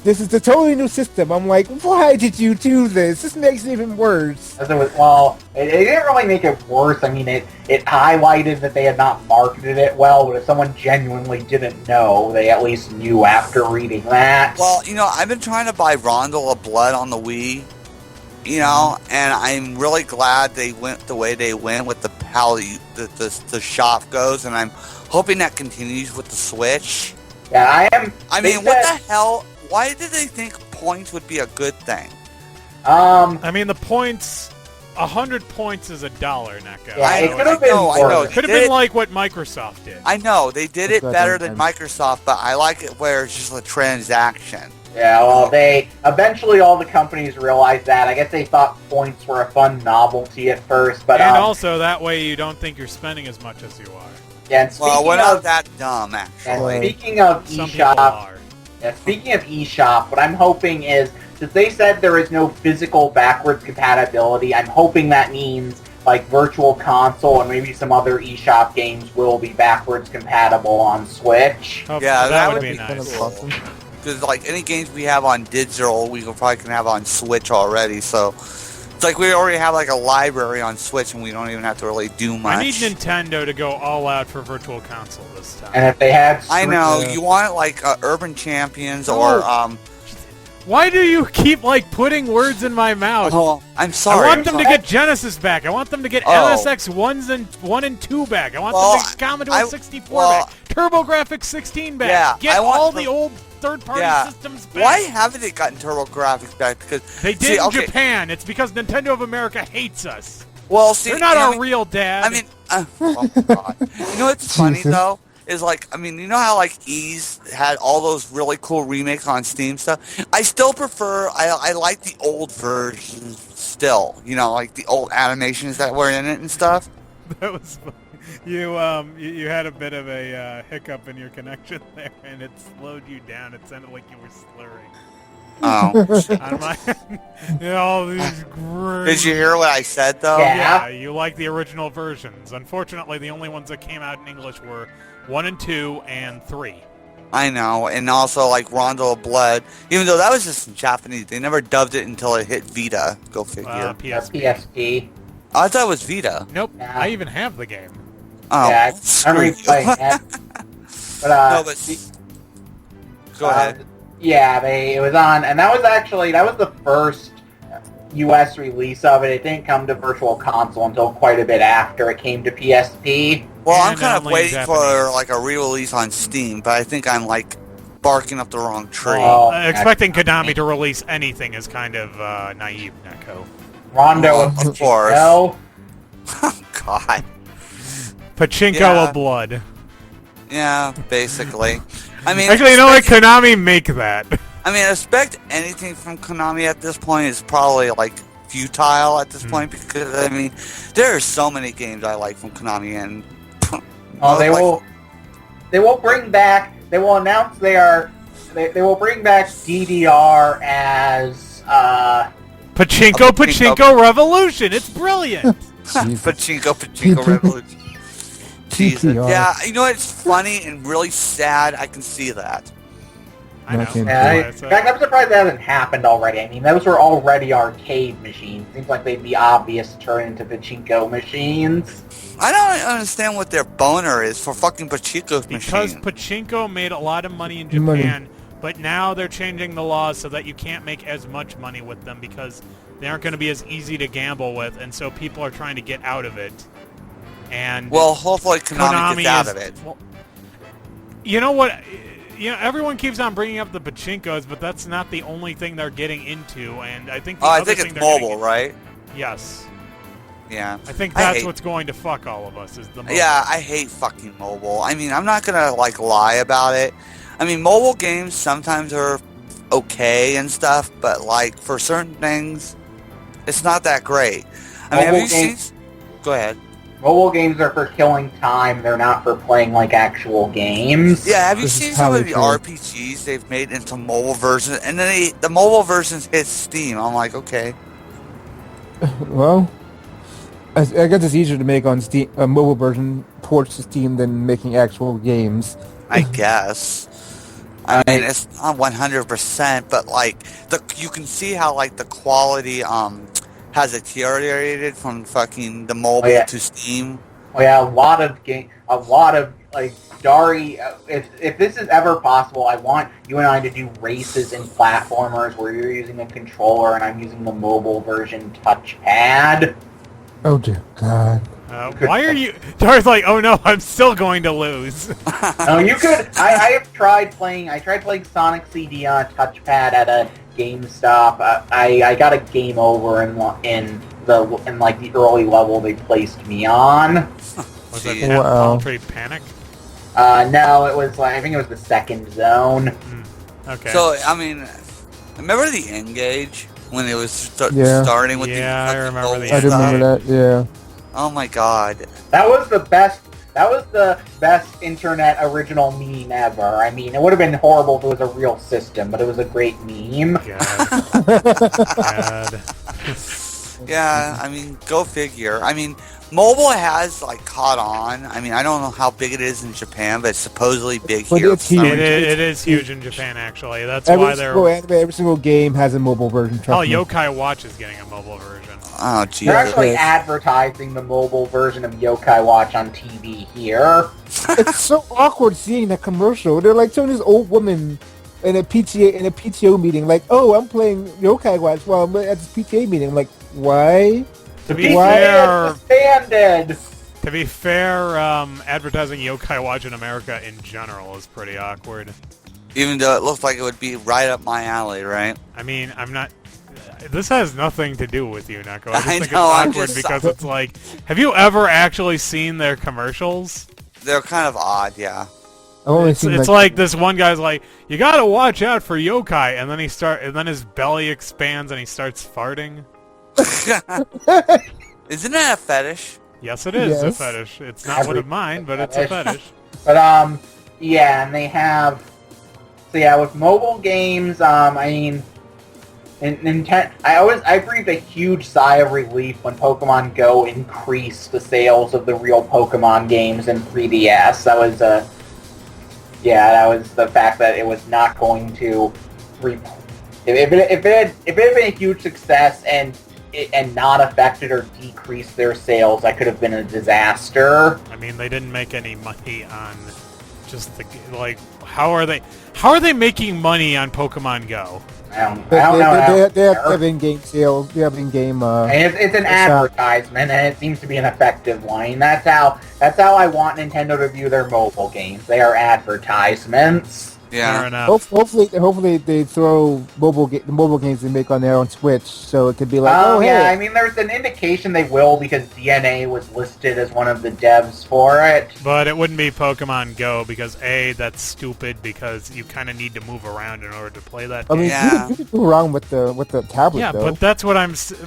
D: This is a totally new system." I'm like, "Why did you do this? This makes it even worse."
B: As it was, well, it didn't really make it worse. I mean, it highlighted that they had not marketed it well, but if someone genuinely didn't know, they at least knew after reading that.
C: Well, I've been trying to buy Rondo of Blood on the Wii, and I'm really glad they went the way they went with how the shop goes, and I'm hoping that continues with the Switch.
B: Yeah, I am.
C: I mean, what the hell? Why did they think points would be a good thing?
A: I mean, the points. 100 points is $1, Neko.
B: Yeah, it could have been
C: I know.
B: worse.
A: Could have been like what Microsoft did.
C: I know they did it
D: That's
C: better
D: okay.
C: than Microsoft, but I like it where it's just a transaction.
B: Yeah, well, they eventually all the companies realized that. I guess they thought points were a fun novelty at first, but
A: And also, that way you don't think you're spending as much as you are.
B: yeah. And
C: Well,
B: speaking
C: we're not
B: of,
C: that dumb, actually.
B: and speaking of
A: Some people
B: eShop,
A: are.
B: speaking of eShop, what I'm hoping is, since they said there is no physical backwards compatibility, I'm hoping that means like Virtual Console and maybe some other eShop games will be backwards compatible on Switch.
A: Oh,
C: Yeah,
A: that would be
D: kind of
A: nice.
D: awesome.
C: Because like any games we have on digital, we probably can have on Switch already. So it's like we already have like a library on Switch, and we don't even have to really do much.
A: I need Nintendo to go all out for Virtual Console this time.
B: And if they had,
C: I know
D: Yeah.
C: you want like Urban Champions
A: No.
C: or
A: Why do you keep like putting words in my mouth?
C: Oh, I'm sorry.
A: I want them to get Genesis back. I want them to get
C: Oh.
A: MSX 1 and 2 back. I want them to get Commodore 64 back. TurboGrafx 16 back.
C: Yeah,
A: Get
C: I want
A: all
C: the-
A: the old third-party
C: Yeah.
A: systems back.
C: Why haven't they gotten TurboGrafx back? Because
A: They did
C: see,
A: in
C: okay,
A: Japan. It's because Nintendo of America hates us.
C: Well, see,
A: They're not
C: I
A: our
C: mean-
A: real dad.
C: I mean, oh my God. You know what's funny
D: Jesus.
C: though? Is like, I mean, you know how like Ease had all those really cool remakes on Steam stuff? I still prefer, I like the old version still. Like the old animations that were in it and stuff.
A: that was funny. You had a bit of a hiccup in your connection there, and it slowed you down. It sounded like you were slurring.
C: Oh.
A: On my, all these great.
C: Did you hear what I said though?
B: Yeah.
A: Yeah, you like the original versions. Unfortunately, the only ones that came out in English were 1 and 2 and 3.
C: I know, and also like Rondo of Blood, even though that was just in Japanese, they never dubbed it until it hit Vita. Go figure.
A: PSP.
B: PSP.
C: I thought it was Vita.
A: Nope,
B: Yeah.
A: I even have the game.
C: Oh,
B: Yeah, I'm
C: screw you.
B: replaying that. But
C: No, but go ahead.
B: Yeah, it was on, and that was the first U.S. release of it. It didn't come to Virtual Console until quite a bit after it came to PSP.
C: Well, I'm
A: And
C: kind of
A: only
C: waiting for
A: Japanese.
C: like a re-release on Steam, but I think I'm like barking up the wrong tree.
B: Oh.
A: Expecting Konami to release anything is kind of naive, Neko.
B: Rondo,
C: Well, of course.
B: No,
C: God.
A: Pachinko
C: Yeah.
A: of Blood.
C: Yeah, basically. I mean,
A: Actually, you know what? Konami make that.
C: I mean, expect anything from Konami at this point is probably like futile at this
A: Hmm.
C: point because I mean, there are so many games I like from Konami, and
B: oh, they
C: like-
B: will. They will bring back. They will announce they will bring back DDR as
A: Pachinko Revolution. It's brilliant.
C: Pachinko Revolution. Jesus.
D: TTR.
C: Yeah, you know it's funny and really sad. I can see that.
A: I know.
D: Okay.
B: Yeah,
A: Yeah,
B: in fact, I'm surprised that hasn't happened already. I mean, those were already arcade machines. Seems like they'd be obvious to turn into pachinko machines.
C: I don't understand what their boner is for fucking Pachinko
A: because
C: machine.
A: pachinko made a lot of money in Japan, but now they're changing the laws so that you can't make as much money with them because they aren't going to be as easy to gamble with, and so people are trying to get out of it. And
C: Well, hopefully Konami gets out of it.
A: Well, you know what? You know, everyone keeps on bringing up the pachinkos, but that's not the only thing they're getting into. And I think
C: I think it's mobile, right?
A: Yes.
C: Yeah.
A: I think that's what's going to fuck all of us is the mobile.
C: Yeah, I hate fucking mobile. I mean, I'm not gonna like lie about it. I mean, mobile games sometimes are okay and stuff, but like for certain things, it's not that great. I mean, have you seen? Go ahead.
B: Mobile games are for killing time. They're not for playing like actual games.
C: Yeah, have you seen some of the RPGs they've made into mobile versions? And then the mobile versions hit Steam. I'm like, okay.
D: Well, I guess it's easier to make on Steam, a mobile version ports to Steam than making actual games.
C: I guess. I mean, it's not 100%, but like you can see how like the quality has deteriorated from fucking the mobile to Steam.
B: Oh yeah, a lot of like Dari. If this is ever possible, I want you and I to do races in platformers where you're using a controller and I'm using the mobile version touchpad.
D: Oh dear God.
A: Why are you... Dari's like, oh no, I'm still going to lose.
B: No, you could... I have tried playing... I tried playing Sonic CD on a touchpad at a GameStop. I got a game over in like the early level they placed me on.
A: Was that Voluntary Panic?
B: No, it was like... I think it was the second zone.
A: Okay.
C: So, I mean... Remember the N-Gage? When it was starting with the...
A: Yeah, I remember the
D: I remember that, yeah.
C: Oh my god.
B: That was the best internet original meme ever. I mean, it would have been horrible if it was a real system, but it was a great meme.
A: God.
C: Yeah, I mean, go figure. I mean, mobile has like caught on. I mean, I don't know how big it is in Japan, but it's supposedly big here.
D: It's huge.
A: It is huge in Japan, actually. That's why
D: every single game has a mobile version.
A: Yokai Watch is getting a mobile version.
C: Oh, Jesus.
B: They're actually advertising the mobile version of Yokai Watch on TV here.
D: It's so awkward seeing that commercial. They're like showing this old woman in a PTO meeting, like, "Oh, I'm playing Yokai Watch while I'm at this PTA meeting." I'm like, why?
A: To be fair, advertising Yokai Watch in America in general is pretty awkward.
C: Even though it looks like it would be right up my alley, right?
A: I mean, I'm not... This has nothing to do with you, Neko. I just think it's
C: I'm
A: awkward because it's like... Have you ever actually seen their commercials?
C: They're kind of odd, yeah.
A: It's like this one guy's like, you gotta watch out for yokai, and then his belly expands and he starts farting.
C: Isn't that a fetish?
A: Yes, it is a fetish. It's not one of mine, but it's a fetish.
B: But yeah, and they have. So yeah, with mobile games, I mean, Nintendo. I breathed a huge sigh of relief when Pokemon Go increased the sales of the real Pokemon games in 3DS. That was that was the fact that it was not going to. If it had been a huge success and not affected or decreased their sales, that could have been a disaster.
A: I mean, they didn't make any money on just the how are they making money on Pokemon Go?
B: I don't know.
D: They have in-game sales. They have in-game.
B: It's an advertisement, and it seems to be an effective one. That's how I want Nintendo to view their mobile games. They are advertisements.
C: Yeah.
A: Fair enough.
D: Hopefully they throw the mobile games they make on there on Switch, so it could be like, oh
B: yeah,
D: hey.
B: I mean, there's an indication they will because DNA was listed as one of the devs for it.
A: But it wouldn't be Pokemon Go because A, that's stupid because you kind of need to move around in order to play that game.
D: I mean, you can move around with the tablet.
A: Yeah,
D: though.
A: but that's what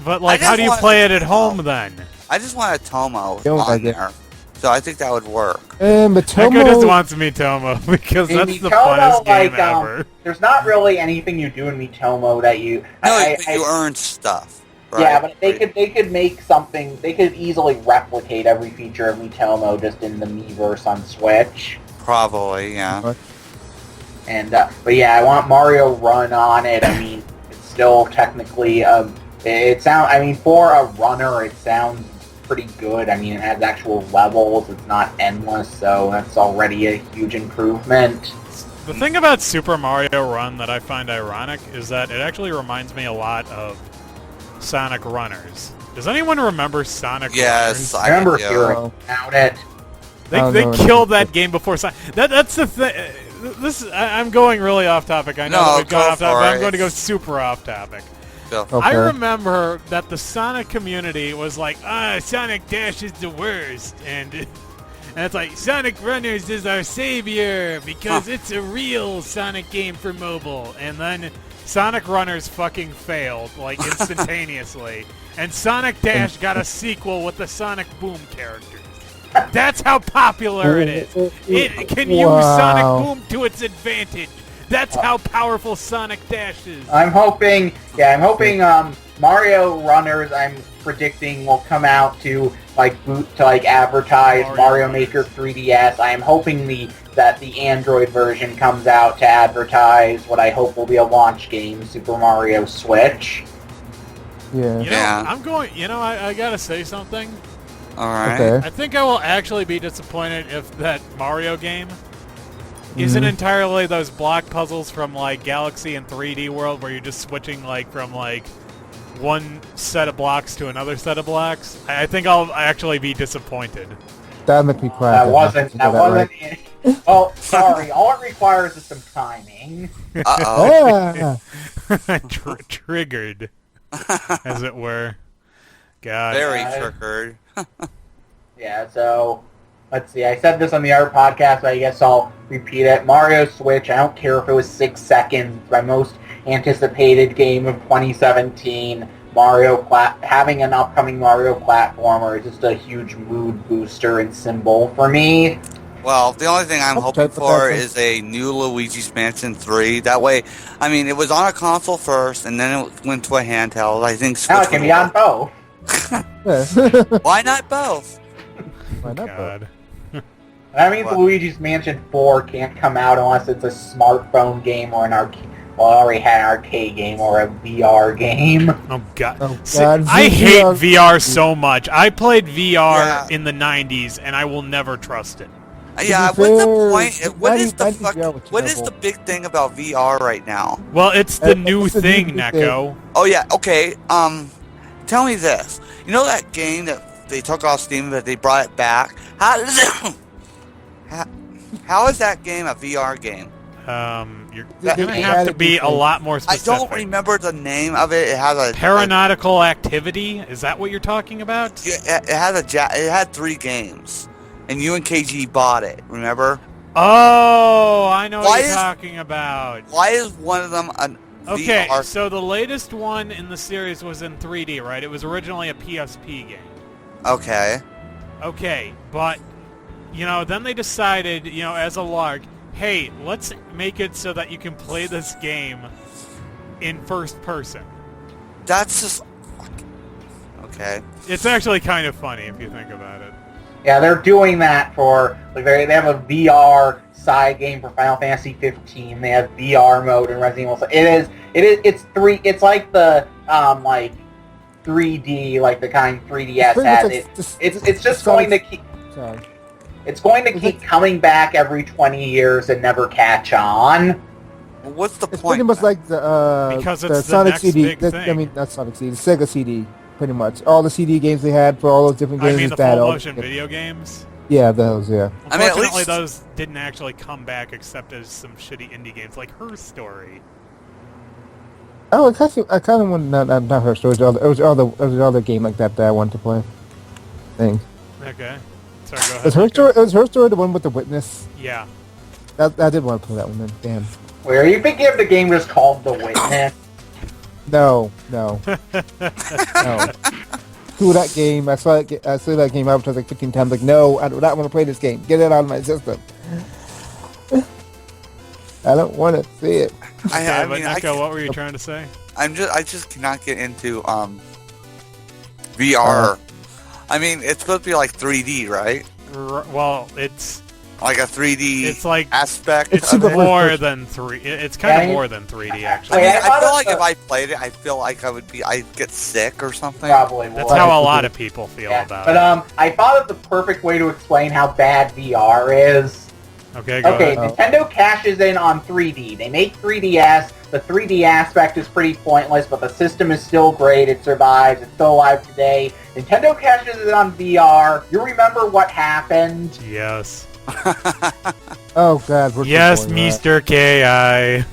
A: but like, how do you play it at home then?
C: I just want a Tomo on there. So I think that would work.
A: Neko just wants Miitomo because that's the funnest game ever.
B: There's not really anything you do in Miitomo that you...
C: you earn stuff. Right?
B: Yeah, but they could make something... They could easily replicate every feature of Miitomo just in the Miiverse on Switch.
C: Probably, yeah.
B: And but yeah, I want Mario Run on it. I mean, it's still technically it sound. I mean, for a runner, it sounds pretty good. I mean, it has actual levels. It's not endless, so that's already a huge improvement.
A: The thing about Super Mario Run that I find ironic is that it actually reminds me a lot of Sonic Runners. Does anyone remember Sonic
C: Yes,
A: Runners?
B: I remember
C: do.
B: hearing about it.
A: They killed that game before Sonic. That's the thing. I'm going really off topic. I know that we've gone off topic, but I'm going to go super off topic.
C: Okay.
A: I remember that the Sonic community was like, Sonic Dash is the worst, and it's like, Sonic Runners is our savior, because it's a real Sonic game for mobile. And then Sonic Runners fucking failed, like, instantaneously. And Sonic Dash got a sequel with the Sonic Boom characters. That's how popular it is. It can use Sonic Boom to its advantage. That's how powerful Sonic Dash is.
B: I'm hoping Mario Runners, I'm predicting, will come out to advertise Mario Maker 3DS. I am hoping that the Android version comes out to advertise what I hope will be a launch game, Super Mario Switch.
D: Yeah.
A: I'm going. I gotta say something.
C: All right.
D: Okay.
A: I think I will actually be disappointed if that Mario game isn't entirely those block puzzles from like Galaxy and 3D World where you're just switching from one set of blocks to another set of blocks. I think I'll actually be disappointed.
D: That makes me cry.
B: That wasn't. Oh, sorry. All it requires is some timing.
C: Uh-oh.
D: Yeah.
A: Triggered, as it were. God.
C: Very triggered.
B: Yeah, so let's see. I said this on the art podcast, but I guess I'll repeat it. Mario Switch, I don't care if it was 6 seconds. It's my most anticipated game of 2017. Having an upcoming Mario platformer is just a huge mood booster and symbol for me.
C: Well, the only thing I'm hoping for is a new Luigi's Mansion 3. That way, I mean, it was on a console first, and then it went to a handheld. I think Switch
B: Now it can be on both.
C: Why not both?
D: Why not,
A: God.
B: That means Luigi's Mansion 4 can't come out unless it's a smartphone game or an arcade. Well, I already had an arcade game or a VR game.
A: Oh God!
D: Oh,
A: See,
D: God.
A: I hate VR so much. I played VR
C: Yeah.
A: in the '90s, and I will never trust it.
C: Yeah,
D: be
C: what's the
D: fair,
C: point? What is the
D: 90s
C: fuck?
D: VR was
C: What is
D: terrible.
C: the big thing about VR right now?
A: Well, it's the new
D: it's the
A: thing,
D: new thing.
A: Neko.
C: Oh yeah, okay. Tell me this. You know that game that they took off Steam but they brought it back? How is that game a VR game?
A: You're
D: They
A: gonna
D: added
A: have to be
D: new
A: a
D: things.
A: lot more
C: I
A: specific.
C: don't remember the name of it. It has a
A: Paranautical activity? Is that what you're talking about?
C: It had 3 games, and you and KG bought it. Remember?
A: Oh, I know
C: Why
A: what you're
C: is-
A: talking about.
C: Why is one of them an
A: Okay,
C: VR?
A: so the latest one in the series was in 3D, right? It was originally a PSP game.
C: Okay.
A: Okay, but, then they decided, as a lark, hey, let's make it so that you can play this game in first person.
C: That's just okay.
A: It's actually kind of funny if you think about it.
B: Yeah, they're doing that for they have a VR side game for Final Fantasy 15. They have VR mode in Resident Evil. It's like the 3D, like the kind 3DS has. It's just going to keep.
D: Sorry.
B: It's going to keep coming back every 20 years and never catch on.
C: What's the
D: It's
C: point?
D: pretty much like the
A: Because
D: the
A: it's the
D: Sonic
A: next
D: CD.
A: big thing.
D: I mean, not Sonic CD, the Sega CD. Pretty much all the CD games they had for all those different games.
A: I mean, the
D: that
A: full
D: all-
A: motion video games.
D: Yeah, those. Yeah.
C: I mean, at
A: Unfortunately,
C: least-
A: those didn't actually come back except as some shitty indie games like Her Story.
D: Oh, I kind of want not her story. It was other game like that I wanted to play. Thing.
A: Okay. Sorry, go ahead.
D: Was her
A: Nico.
D: story? Was her story the one with the witness?
A: Yeah.
D: I did want to play that one. Then, damn.
B: Where you think you have the game just called The Witness?
D: No. No. Screw that game. I saw that game advertised like 15 times. Like, no, I do not want to play this game. Get it out of my system. I don't want to see it.
A: Yeah,
C: I
A: but
C: mean,
A: Nico, what were you trying to say?
C: I just cannot get into VR. I mean, it's supposed to be like 3D, right?
A: Well, it's
C: Like a 3D
A: It's like
C: aspect
D: It's
C: of
D: super
C: it?
A: more than three. It's kind
D: It's
A: of
D: super
A: more
D: first
A: than three. It's kind
B: Yeah,
A: of
B: you-
A: more than 3D
C: I
A: actually.
C: mean,
B: I
C: I
B: thought
C: feel
B: it
C: like if
B: was-
C: I played it, I feel like I'd get sick or something.
B: Probably
A: That's
B: would.
A: how a lot of people feel
B: Yeah.
A: about
B: But
A: it.
B: I thought of the perfect way to explain how bad VR is.
A: Okay, go
B: Okay,
A: ahead.
B: Nintendo cashes in on 3D. They make 3DS. The 3D aspect is pretty pointless, but the system is still great. It survives. It's still alive today. Nintendo cashes in on VR. You remember what happened?
A: Yes.
D: Oh god, Virtual
A: Yes,
D: Boy, right.
A: Mr. Ki.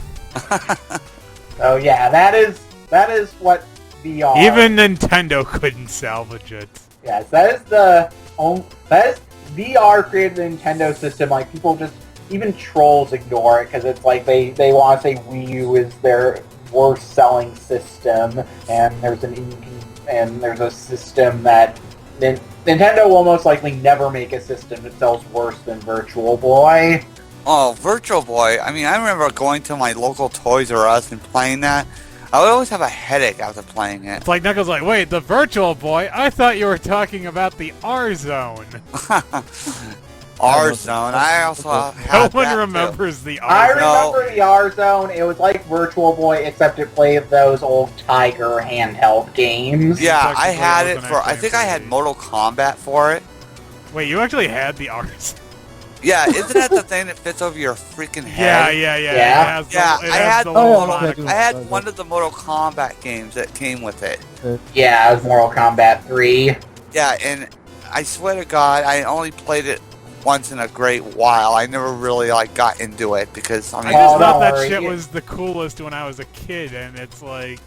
B: Oh yeah, that is what VR.
A: Even Nintendo couldn't salvage it.
B: Yes, VR created the Nintendo system. Like people just, even trolls ignore it because it's like they want to say Wii U is their worst selling system, and there's a system that Nintendo will most likely never make a system that sells worse than Virtual Boy.
C: Oh, Virtual Boy. I mean, I remember going to my local Toys R Us and playing that. I would always have a headache after playing it.
A: It's like Knuckles like, wait, the Virtual Boy? I thought you were talking about the R-Zone.
C: R-Zone. I also
A: No
C: had
A: one
C: that too.
A: remembers the
B: I
A: R-Zone.
B: remember the R-Zone. It was like Virtual Boy, except it played those old Tiger handheld games.
C: Yeah,
A: Technically,
C: I had
A: it
C: it
A: wasn't
C: for. I
A: actually
C: think I had
A: in 3D.
C: Mortal Kombat for it.
A: Wait, you actually had the R-Zone?
C: Yeah, isn't that the thing that fits over your freaking
A: Yeah,
C: head?
A: yeah.
B: Yeah.
A: It has
C: Yeah,
A: the, it
C: I
A: has
C: had
A: the
C: the
A: little
D: Mortal-
A: monocle.
C: I had one of the Mortal Kombat games that came with it.
B: Yeah, it was Mortal Kombat 3.
C: Yeah, and I swear to God, I only played it once in a great while. I never really got into it because I
A: I
C: mean,
A: just
B: Oh,
A: thought
B: don't
A: that
B: worry.
A: shit was the coolest when I was a kid, and it's like,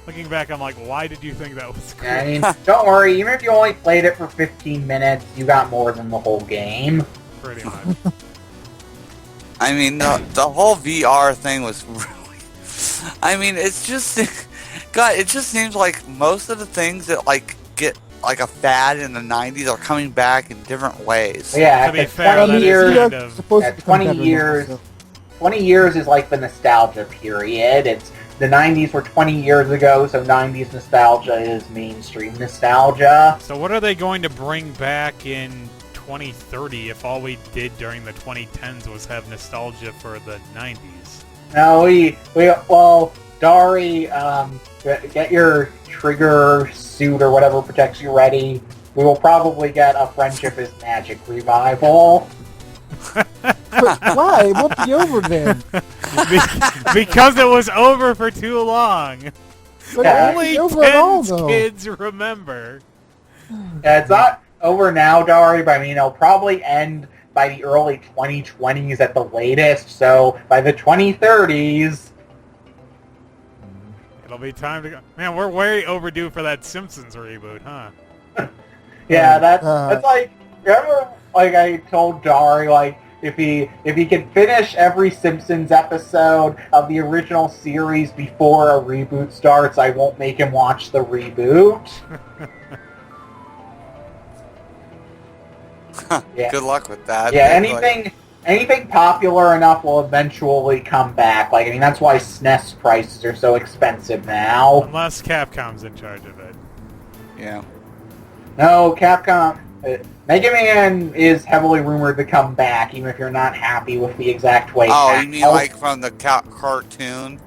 A: looking back, I'm like, why did you think that was cool?
B: I mean, don't worry, even if you only played it for 15 minutes, you got more than the whole game.
A: Pretty much.
C: I mean, the whole VR thing was really. I mean, it's just, God, it just seems like most of the things that get like a fad in the '90s are coming back in different ways.
B: Yeah,
A: To be
B: because
A: fair,
B: 20
A: that is
B: years,
A: kind of-
D: supposed
B: Yeah,
D: to come
B: 20
D: back with
B: years.
D: more,
B: 20 years is like the nostalgia period. It's the 90s were 20 years ago, so 90s nostalgia is mainstream nostalgia.
A: So what are they going to bring back in 2030 if all we did during the 2010s was have nostalgia for the 90s?
B: No, well, Dari, get your trigger suit or whatever protects you ready. We will probably get a Friendship is Magic revival.
D: But why? It won't be over then.
A: Because it was over for too long.
D: But
B: Yeah.
D: it won't
A: Only
D: be over at all,
A: 10
D: though.
A: kids remember.
B: Yeah, it's not over now, Dari, but I mean, it'll probably end by the early 2020s at the latest, so by the 2030s...
A: It'll be time to go. Man, we're way overdue for that Simpsons reboot, huh?
B: Yeah, that's
D: Uh,
B: like, remember, like I told Dari, like, if he can finish every Simpsons episode of the original series before a reboot starts, I won't make him watch the reboot. Yeah.
C: Good luck with that.
B: Yeah,
C: Like,
B: anything popular enough will eventually come back. Like, I mean, that's why SNES prices are so expensive now.
A: Unless Capcom's in charge of it.
C: yeah.
B: No, Capcom... Mega Man is heavily rumored to come back, even if you're not happy with the exact way.
C: Oh, you mean like from the cartoon?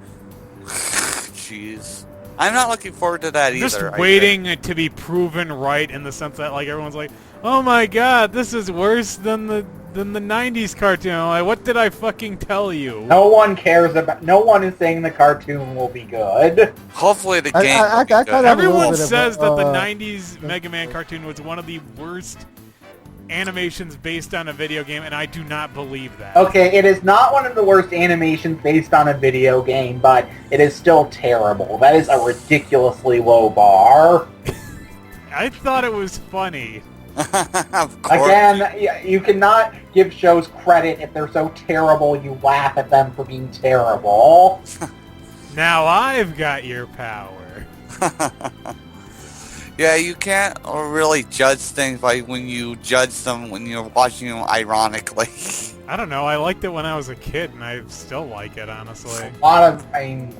C: Jeez. I'm not looking forward to that either.
A: Just
C: I think.
A: waiting to be proven right in the sense that, like, everyone's like, oh my god, this is worse than the 90s cartoon. Like, what did I fucking tell you?
B: No one cares about... No one is saying the cartoon will be good.
C: Hopefully the
D: I-
C: game.
D: I-
C: will be
D: I
C: good.
D: kinda have a little
A: Everyone
D: bit of
A: says
D: a,
A: that the
D: uh,
A: 90s Mega Man cartoon was one of the worst animations based on a video game, and I do not believe that.
B: Okay, it is not one of the worst animations based on a video game, but it is still terrible. That is a ridiculously low bar.
A: I thought it was funny.
C: Of course.
B: Again, you cannot give shows credit if they're so terrible you laugh at them for being terrible.
A: Now I've got your power.
C: Yeah, you can't really judge things by when you judge them when you're watching them ironically.
A: I don't know, I liked it when I was a kid, and I still like it, honestly.
B: A lot of, I mean,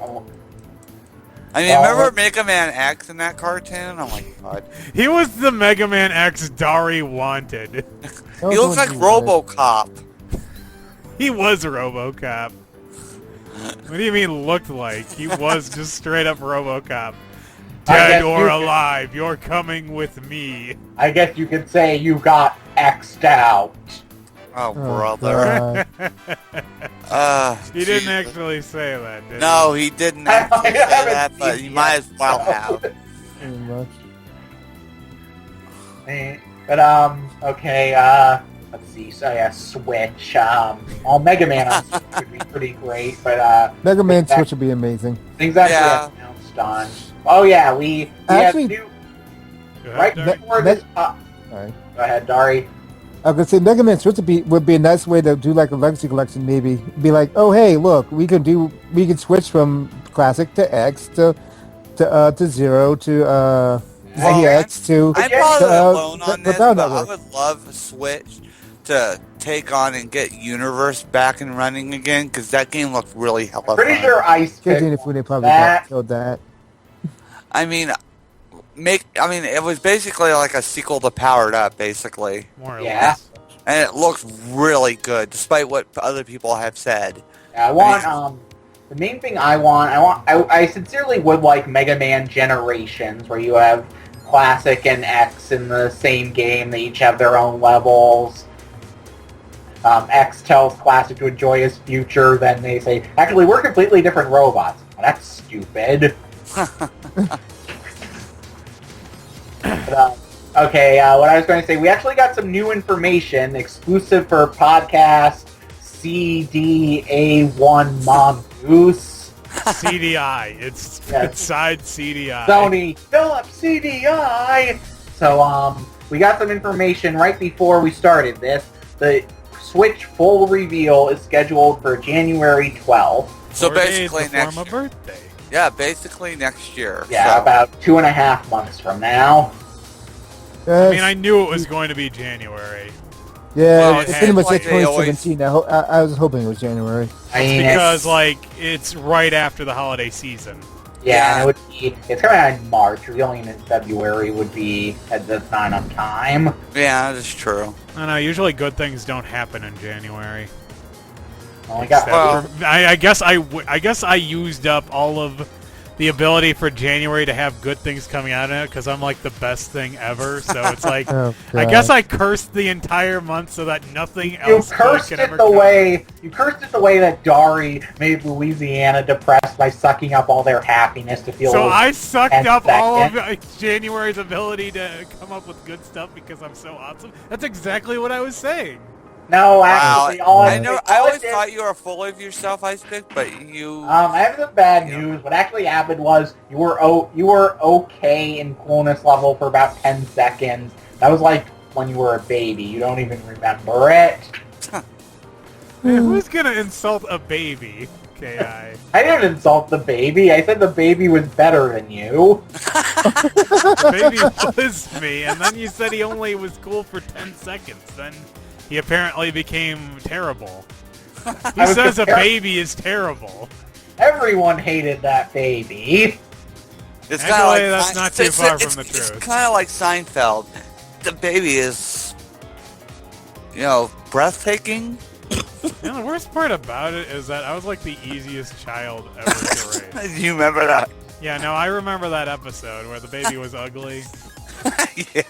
C: I mean, remember Mega Man X in that cartoon? Oh my god.
A: He was the Mega Man X Dari wanted.
C: He looks like RoboCop.
A: He was RoboCop. What do you mean looked like? He was just straight up RoboCop. Dead or alive, you're coming with me.
B: I guess you could say you got X'd out.
C: Oh, brother.
A: He didn't actually say that, did he?
C: No, he didn't actually say that, but he might as well have.
D: Pretty much.
B: But, okay, let's see, so yeah, Switch, Mega Man on Switch would be pretty great, but,
D: Mega Man Switch would be amazing.
B: things actually announced on. Oh yeah, we
D: Actually,
B: have new,
A: Go ahead,
B: right
A: Dari.
B: before this,
D: Sorry.
B: go ahead, Dari.
D: I was gonna say Mega Man Switch would be a nice way to do like a legacy collection. Maybe be like, oh hey, look, we can switch from classic to X to Zero to ZX to.
C: I'm probably alone on this, but I
D: Network.
C: would love a Switch to take on and get Universe back and running again, because that game looked really hella
B: Pretty
C: fun.
B: sure Ice
D: Kids
B: picked
D: Infinite probably
B: that.
D: killed that.
C: I mean, it was basically like a sequel to Powered Up, basically.
A: More or
B: Yeah.
A: less.
C: And it looks really good, despite what other people have said.
B: I want, the main thing I sincerely would like Mega Man Generations, where you have Classic and X in the same game. They each have their own levels. X tells Classic to enjoy his future, then they say, actually, we're completely different robots. Well, that's stupid. But, okay, what I was going to say, we actually got some new information exclusive for podcast CDA1 Mongoose.
A: CDI. It's
B: Yes.
A: inside CDI.
B: Sony Philips CDI. So we got some information right before we started this. The Switch full reveal is scheduled for January 12th.
C: So
A: 4 days
C: basically
A: before
C: next
A: my
C: year.
A: birthday.
C: Yeah, basically next year.
B: Yeah,
C: so.
B: about 2.5 months from now.
A: I mean, I knew it was going to be January.
D: Yeah,
C: Well,
D: it's
C: it's
D: pretty much like
C: like they always-
D: 2017. I was hoping it was January.
B: I mean,
A: Because, like, it's right after the holiday season.
B: yeah, and it would be. It's coming out in March. Revealing in February would be that's not enough time.
C: Yeah, that's true.
A: I don't know, usually good things don't happen in January.
B: Only got
C: Well-
A: I guess I used up all of the ability for January to have good things coming out of it because I'm like the best thing ever. So it's like
D: Oh,
A: I
D: God.
A: guess I cursed the entire month so that nothing
B: You
A: else good
B: cursed
A: can
B: it
A: ever
B: the
A: come.
B: way that Dari made Louisiana depressed by sucking up all their happiness to feel.
A: So I sucked
B: 10
A: up all of
B: seconds.
A: January's ability to come up with good stuff because I'm so awesome. That's exactly what I was saying.
B: No,
C: Wow.
B: actually, all
C: I
B: it
C: always
B: did-
C: thought you were full of yourself, Ice Pick, but you...
B: I have some bad
C: Yeah.
B: news. What actually happened was you were okay in coolness level for about 10 seconds. That was like when you were a baby. You don't even remember it.
A: Man, who's gonna insult a baby? K.I.
B: I didn't insult the baby. I said the baby was better than you.
A: The baby was me, and then you said he only was cool for 10 seconds. Then he apparently became terrible. Who
B: I was
A: says a
B: comparing-
A: baby is terrible?
B: Everyone hated that baby.
C: It's
A: Actually,
C: kind of like
A: that's not too far from the
C: It's
A: truth.
C: kind of like Seinfeld. The baby is, breathtaking.
A: You know, the worst part about it is that I was like the easiest child ever to raise.
C: You remember that?
A: Yeah, no, I remember that episode where the baby was ugly.
C: Yeah.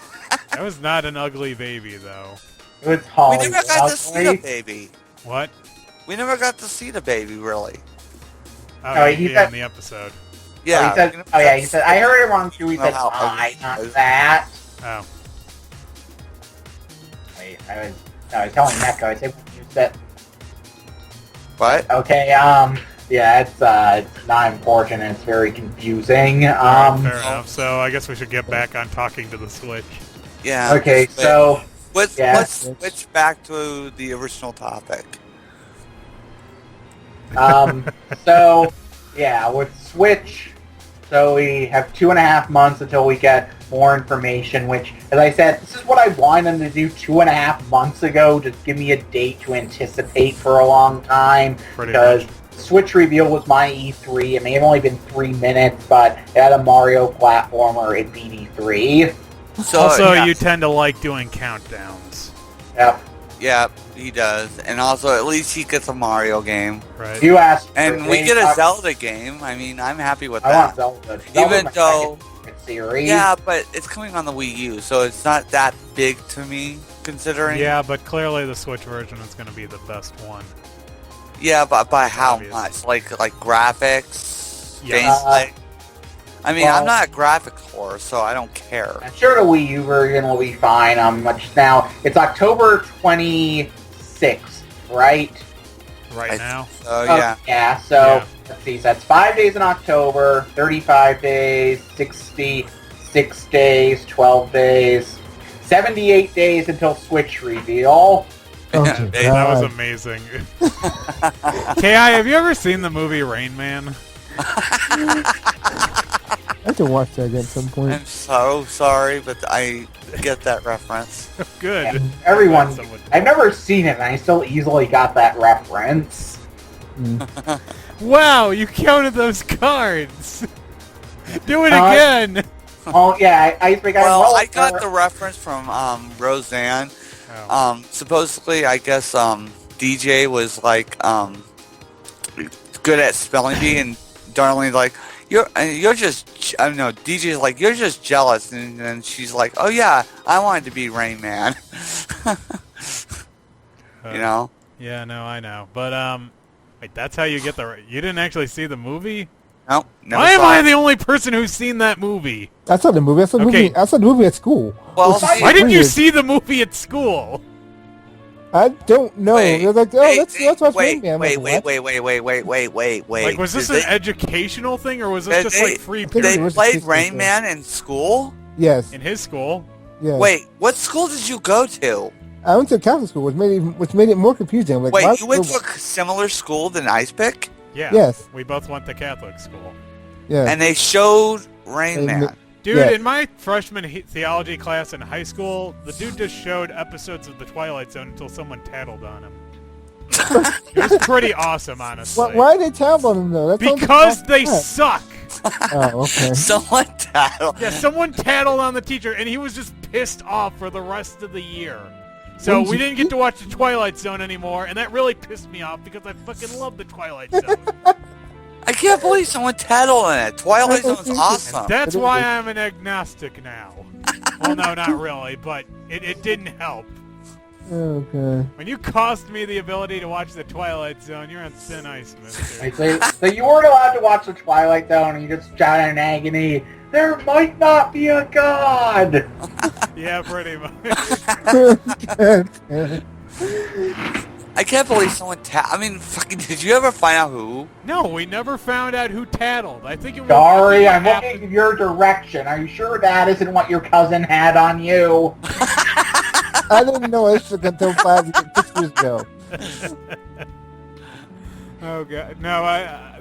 A: That was not an ugly baby, though.
B: It was
C: We
B: Holly.
C: never got to see the baby.
A: What?
C: We never got to see the baby, really.
A: Oh,
B: No,
A: yeah,
B: he
A: in
B: said-
A: the episode.
C: Yeah.
B: He said, he said, I heard it wrong too. He
C: Know
B: said,
C: how
B: I,
C: ugly
B: not
C: it was.
B: that.
A: Oh.
B: Wait, I was telling Neko, I said, you said,
C: What?
B: okay, yeah, it's not important, it's very confusing.
A: Fair enough. So I guess we should get back on talking to the Switch.
C: Yeah.
B: Okay,
C: but
B: so,
C: let's
B: yeah.
C: switch back to the original topic.
B: so, yeah, with Switch, so we have 2.5 months until we get more information, which, as I said, this is what I wanted them to do 2.5 months ago, just give me a date to anticipate for a long time,
A: Pretty
B: because
A: much.
B: Switch reveal was my E3. It may have only been 3 minutes, but it had a Mario platformer. It beat E3.
C: So,
A: Also,
C: yeah.
A: you tend to like doing countdowns.
B: Yep.
C: Yeah, he does. And also, at least he gets a Mario game.
A: Right.
B: You asked for
C: And we get a Zelda game. I mean, I'm happy with
B: I want
C: that.
B: Zelda.
C: Even though...
B: Series.
C: Yeah, but it's coming on the Wii U, so it's not that big to me, considering...
A: Yeah, but clearly the Switch version is going to be the best one.
C: Yeah, but by how
A: Obvious.
C: much? Like graphics?
A: Yes.
C: Gameplay? I mean,
B: Well-
C: I'm not a graphics whore, so I don't care.
B: I'm sure the Wii U version will be fine. Much now. It's October 26th, right?
A: Right now.
C: So, yeah.
B: Yeah, so
A: Yeah.
B: let's see. So that's 5 days in October, 35 days, 66 days, 12 days, 78 days until Switch reveal.
D: Oh,
C: Yeah,
D: dear
C: they-
A: That was
D: God.
A: amazing. Ki, have you ever seen the movie Rain Man?
D: I have to watch that again at some point.
C: I'm so sorry, but I get that reference.
A: Good.
B: Everyone,
A: Someone-
B: I've never seen it, and I still easily got that reference.
D: Mm.
A: Wow, you counted those cards. Do it
B: Uh,
A: again.
B: Oh yeah, I think
C: Well, I got the reference from Roseanne.
A: Oh.
C: Supposedly, I guess DJ was like good at spelling bee, and Darlene's like, you're just, I don't know, DJ's like, you're just jealous, and then she's like, oh yeah, I wanted to be Rain Man. You know?
A: Yeah, no, I know. But wait, that's how you get the. You didn't actually see the movie?
C: Nope. Never
A: Why am
C: saw
A: I
C: it.
A: the only person who's seen that movie?
D: I saw the movie. I saw the
A: Okay.
D: movie. I saw the movie at school.
C: Well,
D: Which is
C: see-
A: Why didn't you
D: weird.
A: see the movie at school?
D: I don't know. They're like, oh, let's watch Rain Man. I'm
C: wait,
D: like,
C: wait,
D: what?
C: wait.
A: Like, was this
C: Did
A: an educational thing, or was this
C: Did
A: just
C: they-
A: like free
D: think it
C: They
A: period
D: was-
C: played
D: Christmas
C: Rain
D: thing.
C: Man in school?
D: Yes.
A: in his school?
D: Yes.
C: Wait, what school did you go to?
D: I went to Catholic school, which made it more confusing. I'm like,
C: Wait,
D: why-
C: you went to a similar school than Ice Pick?
A: Yeah.
D: Yes.
A: We both went to Catholic school.
D: Yeah.
C: And they showed Rain
D: And
C: Man.
A: Dude,
D: Yeah.
A: in my freshman theology class in high school, the dude just showed episodes of The Twilight Zone until someone tattled on him. It was pretty awesome, honestly.
D: Why are they terrible on them though? That sounds
A: Because
D: awful.
A: they suck.
D: Oh, okay.
C: Someone tattled.
A: Yeah, someone tattled on the teacher, and he was just pissed off for the rest of the year. So
D: Wouldn't
A: we
D: you-
A: didn't get to watch The Twilight Zone anymore, and that really pissed me off because I fucking love The Twilight Zone.
C: I can't believe someone tattled on it. Twilight Zone's awesome.
A: That's why I'm an agnostic now. Well, no, not really, but it didn't help.
D: Okay.
A: When you cost me the ability to watch The Twilight Zone, you're on thin ice, mister.
B: Like, so you weren't allowed to watch the Twilight Zone, and you just shouted in agony, "There might not be a god."
A: Yeah, pretty much.
C: I can't believe someone I mean, fucking, did you ever find out who?
A: No, we never found out who tattled. I think it was...
B: Sorry, I'm
A: happened-
B: looking in your direction. Are you sure that isn't what your cousin had on you?
D: I didn't know this until 6 years ago.
A: Oh god, no!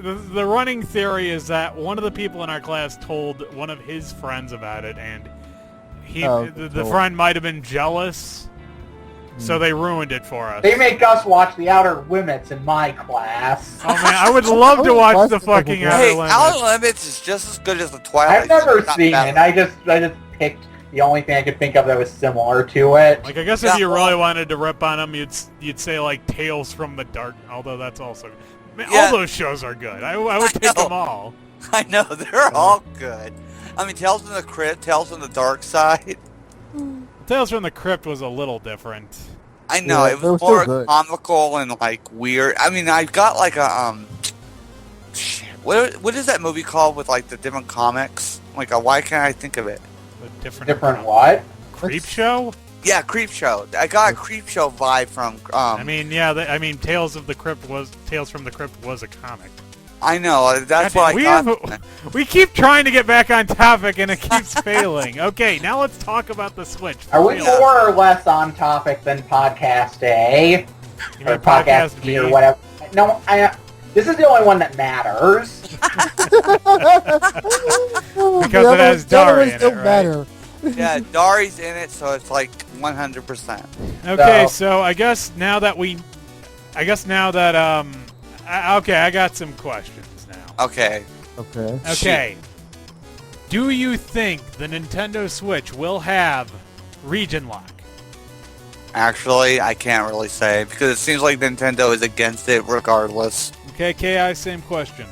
A: The running theory is that one of the people in our class told one of his friends about it, and the
D: cool.
A: friend might have been jealous, so they ruined it for us.
B: They make us watch The Outer Limits in my class.
A: Oh man, I would love to watch the fucking Outer
C: Hey,
A: Limits.
C: Outer Limits is just as good as the Twilight
B: I've never
C: Zone, not
B: seen
C: better.
B: it. I just picked the only thing I could think of that was similar to it.
A: Like, I guess if you really wanted to rip on them, you'd say like Tales from the Dark. Although that's also, man,
C: Yeah.
A: all those shows are good. I would take
C: know.
A: them all.
C: I know, they're all good. I mean, Tales from the Crypt, Tales from the Dark Side.
A: Tales from the Crypt was a little different.
C: I know,
D: Yeah,
C: it
D: they were
C: was
D: still
C: more
D: good.
C: comical and, like, weird. I mean, I got, like, a, shit, what is that movie called with, like, the different comics? Like, why can't I think of it?
A: A
B: Different what?
A: Creep show?
C: Yeah, Creep Show. I got a Creep Show vibe from,
A: I mean, yeah. Tales from the Crypt was a comic.
C: I know, that's
A: God
C: what
A: damn,
C: I got.
A: we keep trying to get back on topic and it keeps failing. Okay, now let's talk about the Switch.
B: Are we
A: Real.
B: more or less on topic than Podcast A?
A: You
B: Or
A: mean podcast
B: B
A: B?
B: or whatever? No, this is the only one that matters.
A: Because it has Dari in it,
D: don't
A: right?
D: matter.
C: Yeah, Dari's in it, so it's, like, 100%.
A: Okay,
B: So-
A: so I guess now that Okay, I got some questions now.
C: Okay.
A: Okay. Do you think the Nintendo Switch will have region lock?
C: Actually, I can't really say because it seems like Nintendo is against it regardless.
A: Okay, KI, same question.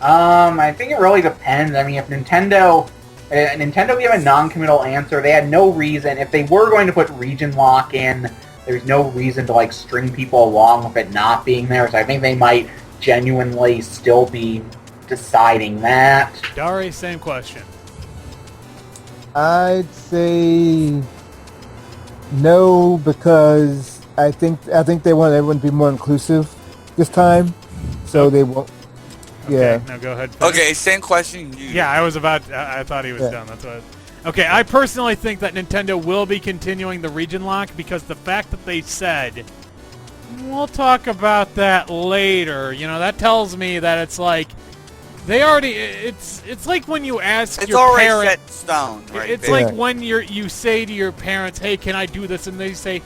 B: I think it really depends. I mean, if Nintendo gave a non-committal answer, they had no reason. If they were going to put region lock in, there's no reason to like string people along with it not being there. So I think they might genuinely still be deciding that.
A: Dari, same question.
D: I'd say no, because I think they want everyone to be more inclusive this time, so they won't.
A: Okay, now go ahead. Finish.
C: Okay, same question.
A: Yeah, I thought he was done. That's what. Okay, I personally think that Nintendo will be continuing the region lock because the fact that they said we'll talk about that later, that tells me that it's like they already. It's like when you ask
C: it's
A: your
C: already
A: parent.
C: Set in stone, right?
A: It's like when you say to your parents, "Hey, can I do this?" and they say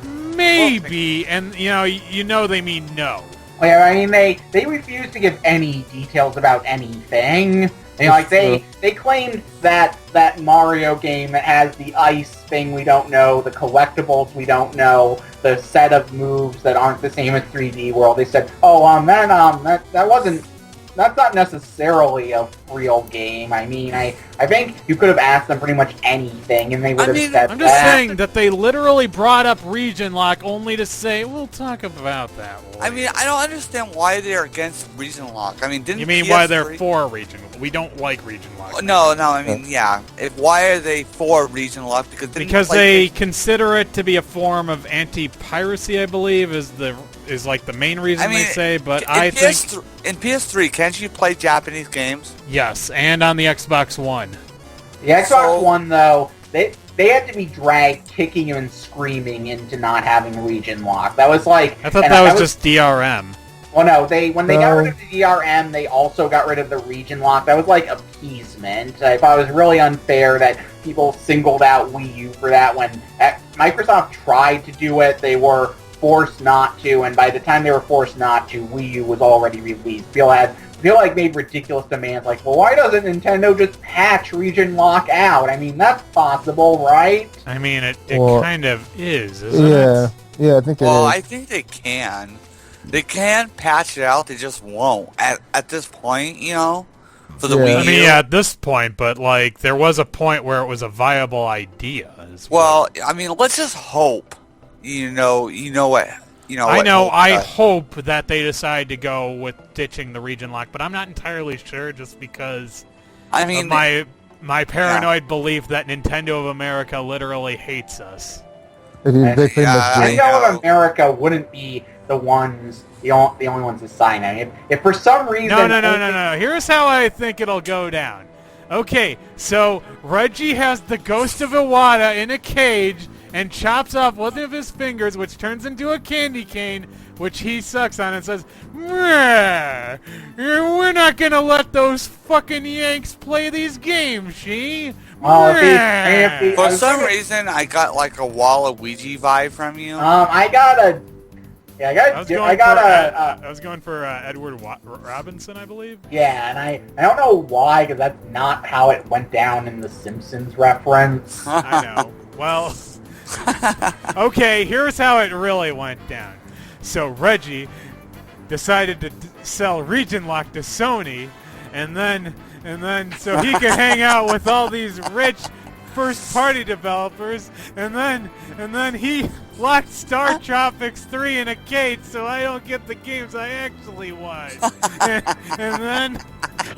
A: maybe, and you know they mean no.
B: Yeah, I mean they refuse to give any details about anything. They claimed that Mario game that has the ice thing we don't know, the collectibles we don't know, the set of moves that aren't the same as 3D World. They said, that's not necessarily a real game. I mean, I think you could have asked them pretty much anything, and they would have said that.
A: I'm just saying that they literally brought up region lock only to say, we'll talk about that later.
C: I mean, I don't understand why they're against region lock. I mean, didn't
A: you mean
C: PS3...
A: why they're for region? We don't like region lock.
C: No, I mean, yeah. Why are they for region lock? Because
A: they consider it to be a form of anti-piracy, I believe, is like the main reason they say. But I think
C: in PS3, can't you play Japanese games?
A: Yes, and on the Xbox One.
B: The Xbox One, though, they had to be dragged kicking and screaming into not having region lock. That was like...
A: I thought that was just DRM.
B: Well, no, when they got rid of the DRM, they also got rid of the region lock. That was like appeasement. I thought it was really unfair that people singled out Wii U for that when Microsoft tried to do it. They were forced not to, and by the time they were forced not to, Wii U was already released. People made ridiculous demands like, well, why doesn't Nintendo just patch region lock out? I mean, that's possible, right?
A: I mean, it kind of is, isn't it?
D: Yeah, I think it is.
C: Well, I think they can. They can patch it out, they just won't. At this point, for the Wii U.
A: I mean, yeah, at this point, but, there was a point where it was a viable idea as
C: well. Well, I mean, let's just hope. I
A: hope that they decide to go with ditching the region lock, but I'm not entirely sure just because of my paranoid belief that Nintendo of America literally hates us.
B: Nintendo of America wouldn't be the only ones to sign it. If for some reason...
A: No. Here's how I think it'll go down. Okay, so Reggie has the ghost of Iwata in a cage and chops off one of his fingers, which turns into a candy cane, which he sucks on and says, "We're not gonna let those fucking Yanks play these games, she."
C: For some reason, I got like a Waluigi vibe from you.
A: I was going for Edward Robinson, I believe.
B: Yeah, and I don't know why, because that's not how it went down in the Simpsons reference.
A: I know. Well, okay, here's how it really went down. So Reggie decided to sell region lock to Sony, and then so he could hang out with all these rich first-party developers, and then he locked Star Tropics 3 in a cage, so I don't get the games I actually want. and then,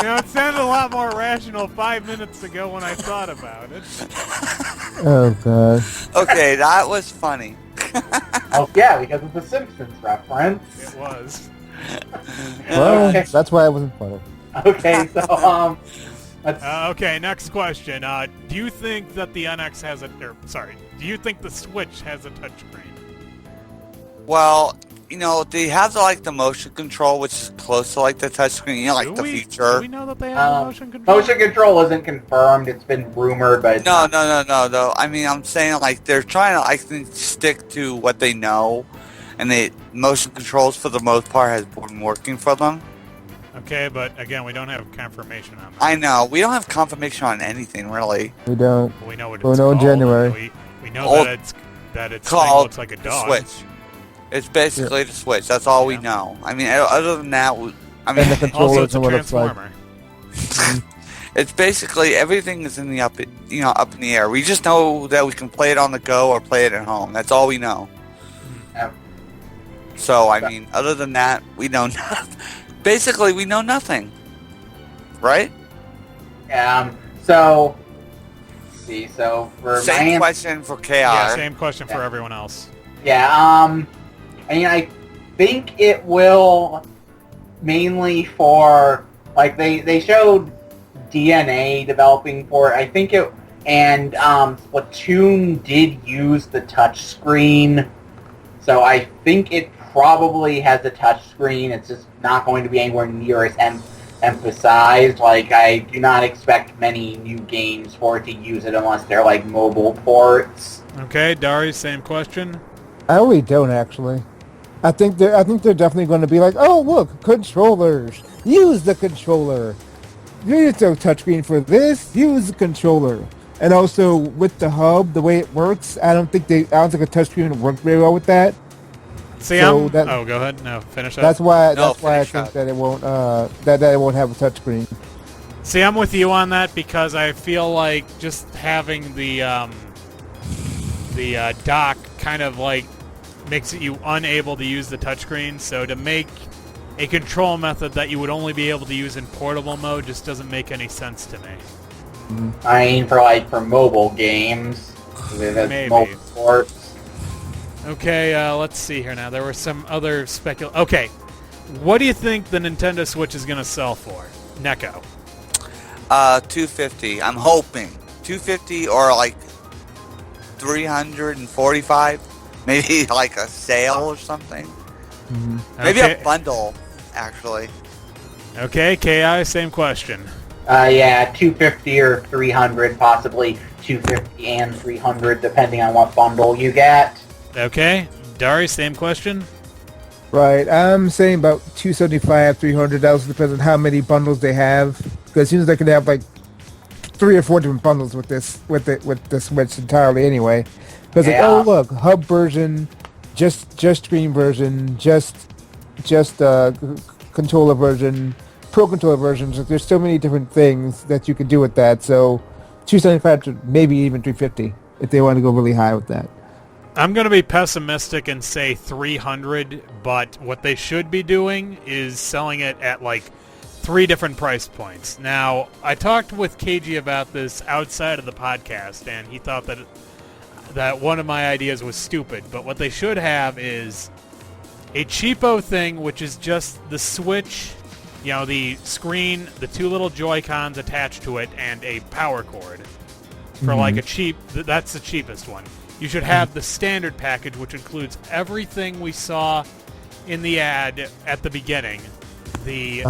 A: it sounded a lot more rational 5 minutes ago when I thought about it.
D: Oh, God.
C: Okay, that was funny.
B: Oh, yeah, because of the Simpsons reference.
A: It was.
D: Well, that's why it wasn't funny.
B: Okay, so,
A: okay, next question. Do you think that the NX has do you think the Switch has a touchscreen?
C: Well, they have the motion control, which is close to the touchscreen, the feature.
A: Do we know that they have motion control?
B: Motion control isn't confirmed. It's been rumored, but...
C: No. I mean, I'm saying, they're trying to, I think, stick to what they know. and the motion controls for the most part has been working for them.
A: Okay, but again, we don't have confirmation on that.
C: I know we don't have confirmation on anything really.
D: We don't.
A: But we know what
D: We'll
A: it's
D: know in
A: called.
D: January.
A: We know that it's thing
C: Called
A: looks like a
C: the
A: dog.
C: Switch. It's basically the Switch. That's all we know. I mean, other than that, I mean,
D: And the controllers
A: Also, it's a
D: and what it's like.
A: transformer.
C: it's basically everything is in the up in the air. We just know that we can play it on the go or play it at home. That's all we know.
B: Yep.
C: So I mean, other than that, we know nothing. Basically, we know nothing. Right?
B: So, let's see. So for
C: Same
B: my
C: question for KR.
A: Yeah, same question for everyone else.
B: I mean, I think it will mainly for like they showed DNA developing for it. I think it and Splatoon did use the touch screen, so I think it probably has a touch screen. It's just not going to be anywhere near as emphasized. Like, I do not expect many new games for it to use it unless they're like mobile ports.
A: Okay, Dari, same question.
D: I really don't actually. I think they're definitely going to be like, oh look, controllers. Use the controller. Here's no touchscreen for this. Use the controller. And also with the hub, the way it works, I don't think a touchscreen would work very well with that.
A: See,
D: So
A: oh, go ahead. No, finish up.
D: That's why I
C: finish
D: think
C: up.
D: that it won't that it won't have a touchscreen.
A: See, I'm with you on that because I feel like just having the dock kind of like makes you unable to use the touchscreen. So to make a control method that you would only be able to use in portable mode just doesn't make any sense to me.
B: I mean, for mobile games,
A: Maybe.
B: mobile ports.
A: Okay, let's see here now. There were some other Okay, what do you think the Nintendo Switch is going to sell for? Neko.
C: $250. I'm hoping $250 or like $345. Maybe like a sale or something. Maybe
A: Okay.
C: a bundle, actually.
A: Okay, KI, same question.
B: Yeah, 250 or 300, possibly 250 and 300, depending on what bundle you get.
A: Okay, Dari, same question.
D: Right, I'm saying about 275, 300. That also depends on how many bundles they have. Because it seems like they could have like 3 or 4 different bundles with the Switch entirely anyway. Because like, oh look, hub version, just screen version, just controller version, pro controller versions. Like, there's so many different things that you could do with that. So 275 to maybe even 350 if they want to go really high with that.
A: I'm going to be pessimistic and say 300, but what they should be doing is selling it at like 3 different price points. Now, I talked with KG about this outside of the podcast, and he thought that one of my ideas was stupid, but what they should have is a cheapo thing, which is just the Switch, the screen, the 2 little Joy-Cons attached to it, and a power cord. For like a cheap, that's the cheapest one. You should have the standard package, which includes everything we saw in the ad at the beginning. The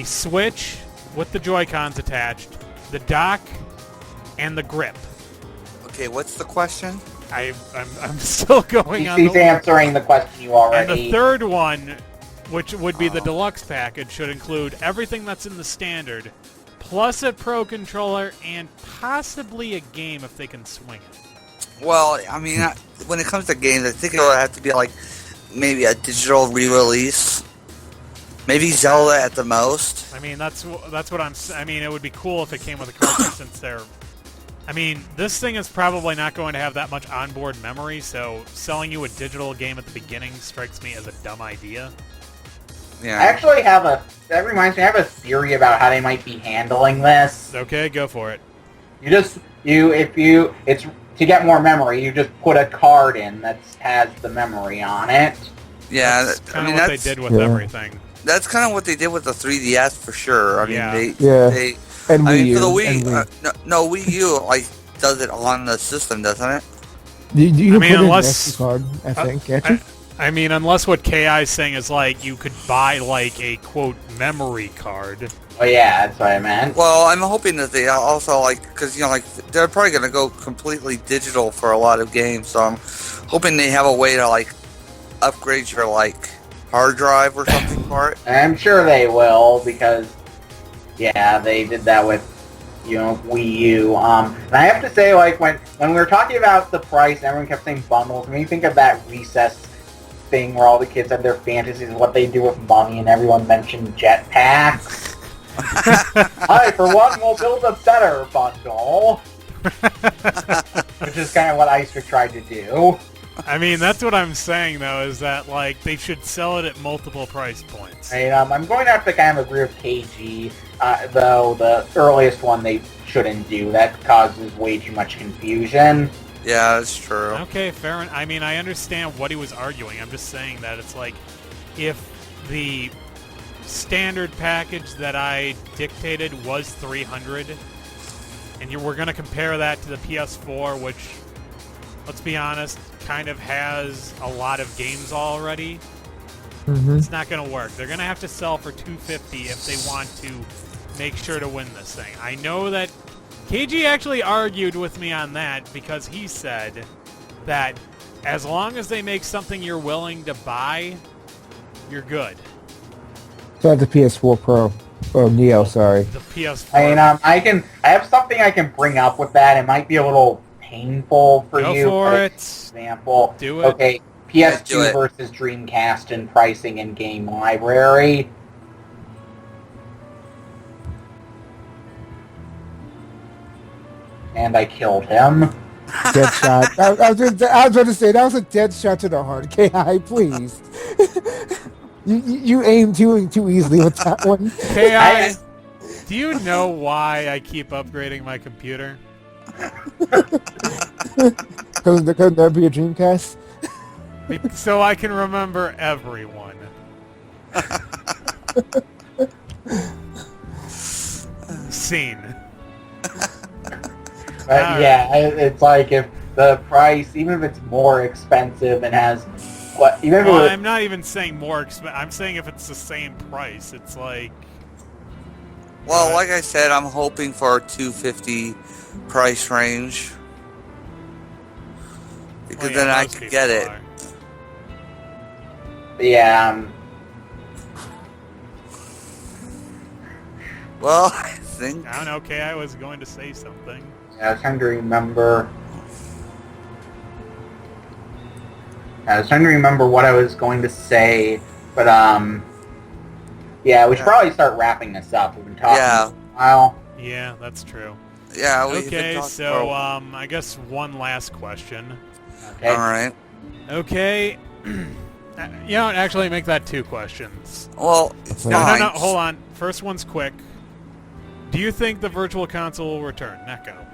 A: Switch with the Joy-Cons attached, the dock, and the grip.
C: Okay, what's the question?
A: I'm still going on.
B: He's answering the question you already.
A: And the third one, which would be the deluxe package, should include everything that's in the standard, plus a pro controller and possibly a game if they can swing it.
C: Well, I mean, when it comes to games, I think it would have to be like maybe a digital re-release. Maybe Zelda at the most.
A: I mean, that's what I mean, it would be cool if it came with a cartridge since they're... I mean, this thing is probably not going to have that much onboard memory, so selling you a digital game at the beginning strikes me as a dumb idea.
C: Yeah.
B: I actually have that reminds me, I have a theory about how they might be handling this.
A: Okay, go for it.
B: It's to get more memory, you just put a card in that has the memory on it.
C: Yeah,
A: That's kind of what they did with everything.
C: That's kind of what they did with the 3DS for sure. I mean,
A: Yeah.
C: they
D: And
C: I
D: Wii
C: mean,
D: U,
C: for the
D: and
C: Wii, no, Wii U like does it on the system, doesn't it?
D: You can
A: I mean,
D: put in an
A: unless-
D: SD card, I think, can't you?
A: I mean, unless what KI is saying is like you could buy like a quote memory card.
B: Oh yeah, that's what I meant.
C: Well, I'm hoping that they also because they're probably going to go completely digital for a lot of games. So I'm hoping they have a way to upgrade your like hard drive or something for it?
B: I'm sure they will, because yeah, they did that with Wii U. And I have to say, like when we were talking about the price, everyone kept saying bundles. I mean, you think of that recess thing where all the kids had their fantasies of what they do with money, and everyone mentioned jetpacks. I, for one, will build a better bundle. Which is kind of what Icer tried to do.
A: I mean, that's what I'm saying, though, is that, like, they should sell it at multiple price points.
B: And, I'm going to have to kind of agree with KG, though the earliest one they shouldn't do. That causes way too much confusion.
C: Yeah, that's true.
A: Okay, fair enough. I mean, I understand what he was arguing. I'm just saying that it's like, if the standard package that I dictated was $300, and we're going to compare that to the PS4, which, let's be honest, kind of has a lot of games already, it's not going to work. They're going to have to sell for $250 if they want to make sure to win this thing. I know that KG actually argued with me on that because he said that as long as they make something you're willing to buy, you're good.
D: So the PS4 Pro. Oh, Neo, sorry.
A: The PS4.
B: I mean, I have something I can bring up with that. It might be a little painful for you.
A: Go for it.
B: Example.
A: Do it.
B: Okay, PS2 versus Dreamcast in pricing and game library. And I killed him.
D: Dead shot. I was going to say, that was a dead shot to the heart. KI, please. You aimed too easily with that one.
A: KI, do you know why I keep upgrading my computer?
D: Couldn't there be a Dreamcast?
A: So I can remember everyone. Scene.
B: Yeah, it's like if the price, even if it's more expensive and has
A: I'm not even saying more expensive. I'm saying if it's the same price, it's like.
C: Well, like I said, I'm hoping for a $250 price range because then I could get it.
B: Yeah.
C: Well, I think.
A: I don't know. Okay, I was going to say something.
B: I was trying to remember. What I was going to say, but yeah, we should probably start wrapping this up. We've been talking for a while.
A: Yeah, that's true.
C: Yeah.
A: Okay, so I guess one last question.
B: Okay.
C: All right.
A: Okay. Actually, make that two questions.
C: Well,
A: No, hold on. First one's quick. Do you think the Virtual Console will return, Neko?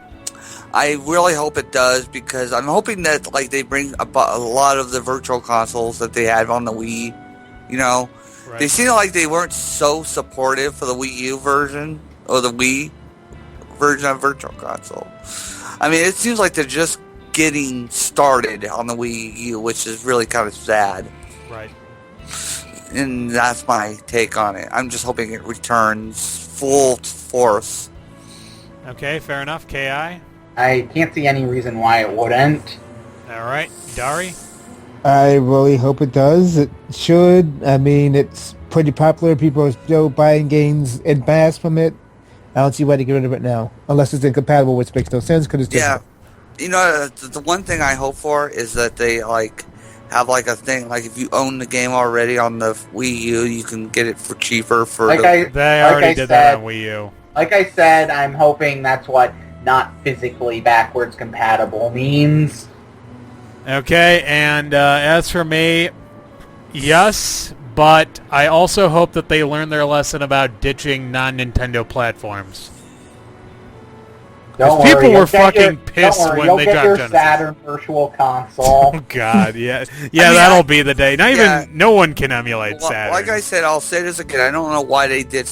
C: I really hope it does because I'm hoping that like they bring a lot of the virtual consoles that they had on the Wii.
A: Right.
C: They seemed like they weren't so supportive for the Wii U version or the Wii version of Virtual Console. I mean, it seems like they're just getting started on the Wii U, which is really kind of sad.
A: Right.
C: And that's my take on it. I'm just hoping it returns full force.
A: Okay, fair enough. KI?
B: I can't see any reason why it wouldn't.
A: All right. Dari?
D: I really hope it does. It should. I mean, it's pretty popular. People are still buying games en masse from it. I don't see why they get rid of it now. Unless it's incompatible, which makes no sense because it's different.
C: The one thing I hope for is that they, have, a thing, if you own the game already on the Wii U, you can get it for cheaper for...
A: They already did that on Wii U.
B: Like I said, I'm hoping that's what not physically backwards compatible means.
A: Okay, and as for me, yes, but I also hope that they learn their lesson about ditching non-Nintendo platforms.
B: Don't
A: people
B: worry,
A: were fucking pissed when
B: you'll
A: they
B: get
A: dropped
B: your
A: Genesis.
B: Saturn Virtual Console.
A: Oh God, yeah, that'll be the day. Not even no one can emulate Saturn.
C: Like I said, I'll say this again. I don't know why they did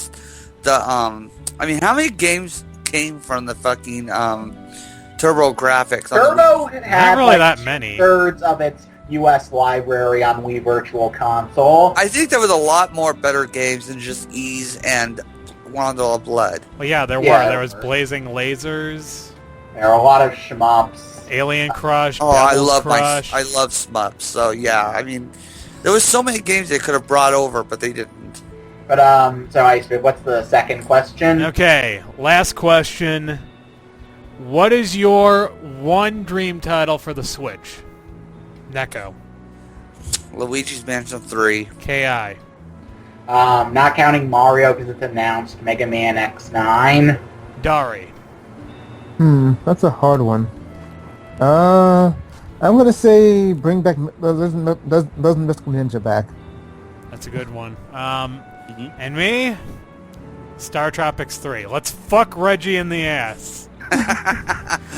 C: the I mean, how many games came from the fucking Turbo Graphics?
B: Turbo had
A: not really that many.
B: Thirds of its U.S. library on Wii Virtual Console.
C: I think there was a lot more better games than just Ease and Wandle of Blood.
A: Well, yeah, there were. There was Blazing Lasers.
B: There are a lot of shmups.
A: Alien Crush.
C: Oh, I
A: Devil's
C: love
A: Crush.
C: I love shmups. So yeah, I mean, There was so many games they could have brought over, but they didn't.
B: But so Iceberg, what's the second question?
A: Okay, last question. What is your one dream title for the Switch? Neko.
C: Luigi's Mansion 3.
A: KI.
B: Not counting Mario because it's announced, Mega Man X9.
A: Dari.
D: That's a hard one. I'm gonna say bring back doesn't Mystical Ninja back.
A: That's a good one. And me? Star Tropics 3. Let's fuck Reggie in the ass.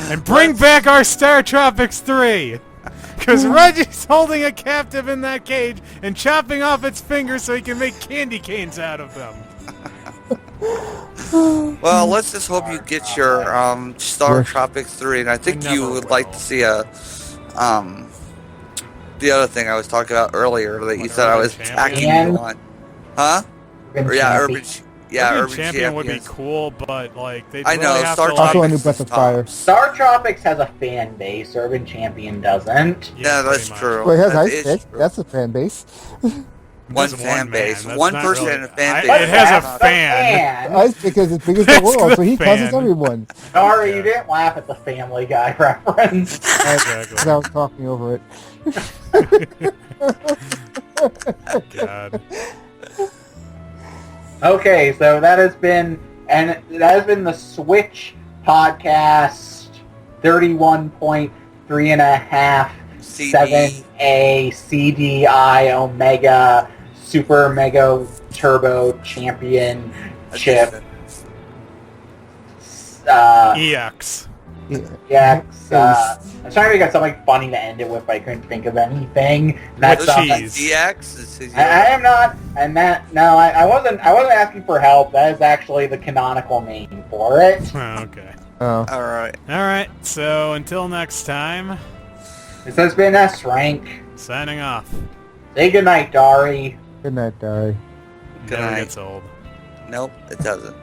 A: And bring back our Star Tropics 3! Because Reggie's holding a captive in that cage and chopping off its fingers so he can make candy canes out of them.
C: Well, let's just hope you get your Star Tropics 3, and I think you would like to see a the other thing I was talking about earlier that you said I was attacking you on. Huh? Urban
A: Champion would be cool, but like they
C: I know,
A: really have
C: Star
A: to,
D: Also,
A: like,
D: a new Breath of Fire.
B: Star Tropics has a fan base. Urban Champion doesn't.
C: Yeah, that's
A: pretty much.
C: true.
D: Well, it has
C: That
D: Ice
C: is
D: Pick.
C: true.
D: That's a fan base.
C: One
A: That's
C: fan base.
A: man. That's
C: One
A: not
C: person
A: really-
C: in a fan base.
A: It has a
B: The
A: fan.
D: Ice Pick is as big as the
A: That's
D: world,
A: the
D: so he causes
A: fan.
D: everyone.
B: Sorry,
A: Yeah.
B: you didn't laugh at the Family Guy reference.
A: Exactly.
D: 'Cause I was talking over it.
A: God.
B: Okay, so that has been the Switch podcast 31.3.5
C: CD.
B: 7A CDI Omega Super Mega Turbo Championship
A: EX.
B: Yeah, I was trying to think of something funny to end it with, but I couldn't think of anything. That's
A: With
B: something.
A: cheese.
C: DX?
B: I am not, and that no, I wasn't asking for help. That is actually the canonical name for it.
A: Oh, okay.
D: Oh.
C: Alright.
A: Alright, so until next time,
B: This has been S-Rank.
A: signing off.
B: Say goodnight, Dari.
D: Good night, Dari.
C: Good
A: Never
C: night.
A: gets old.
C: Nope, it doesn't.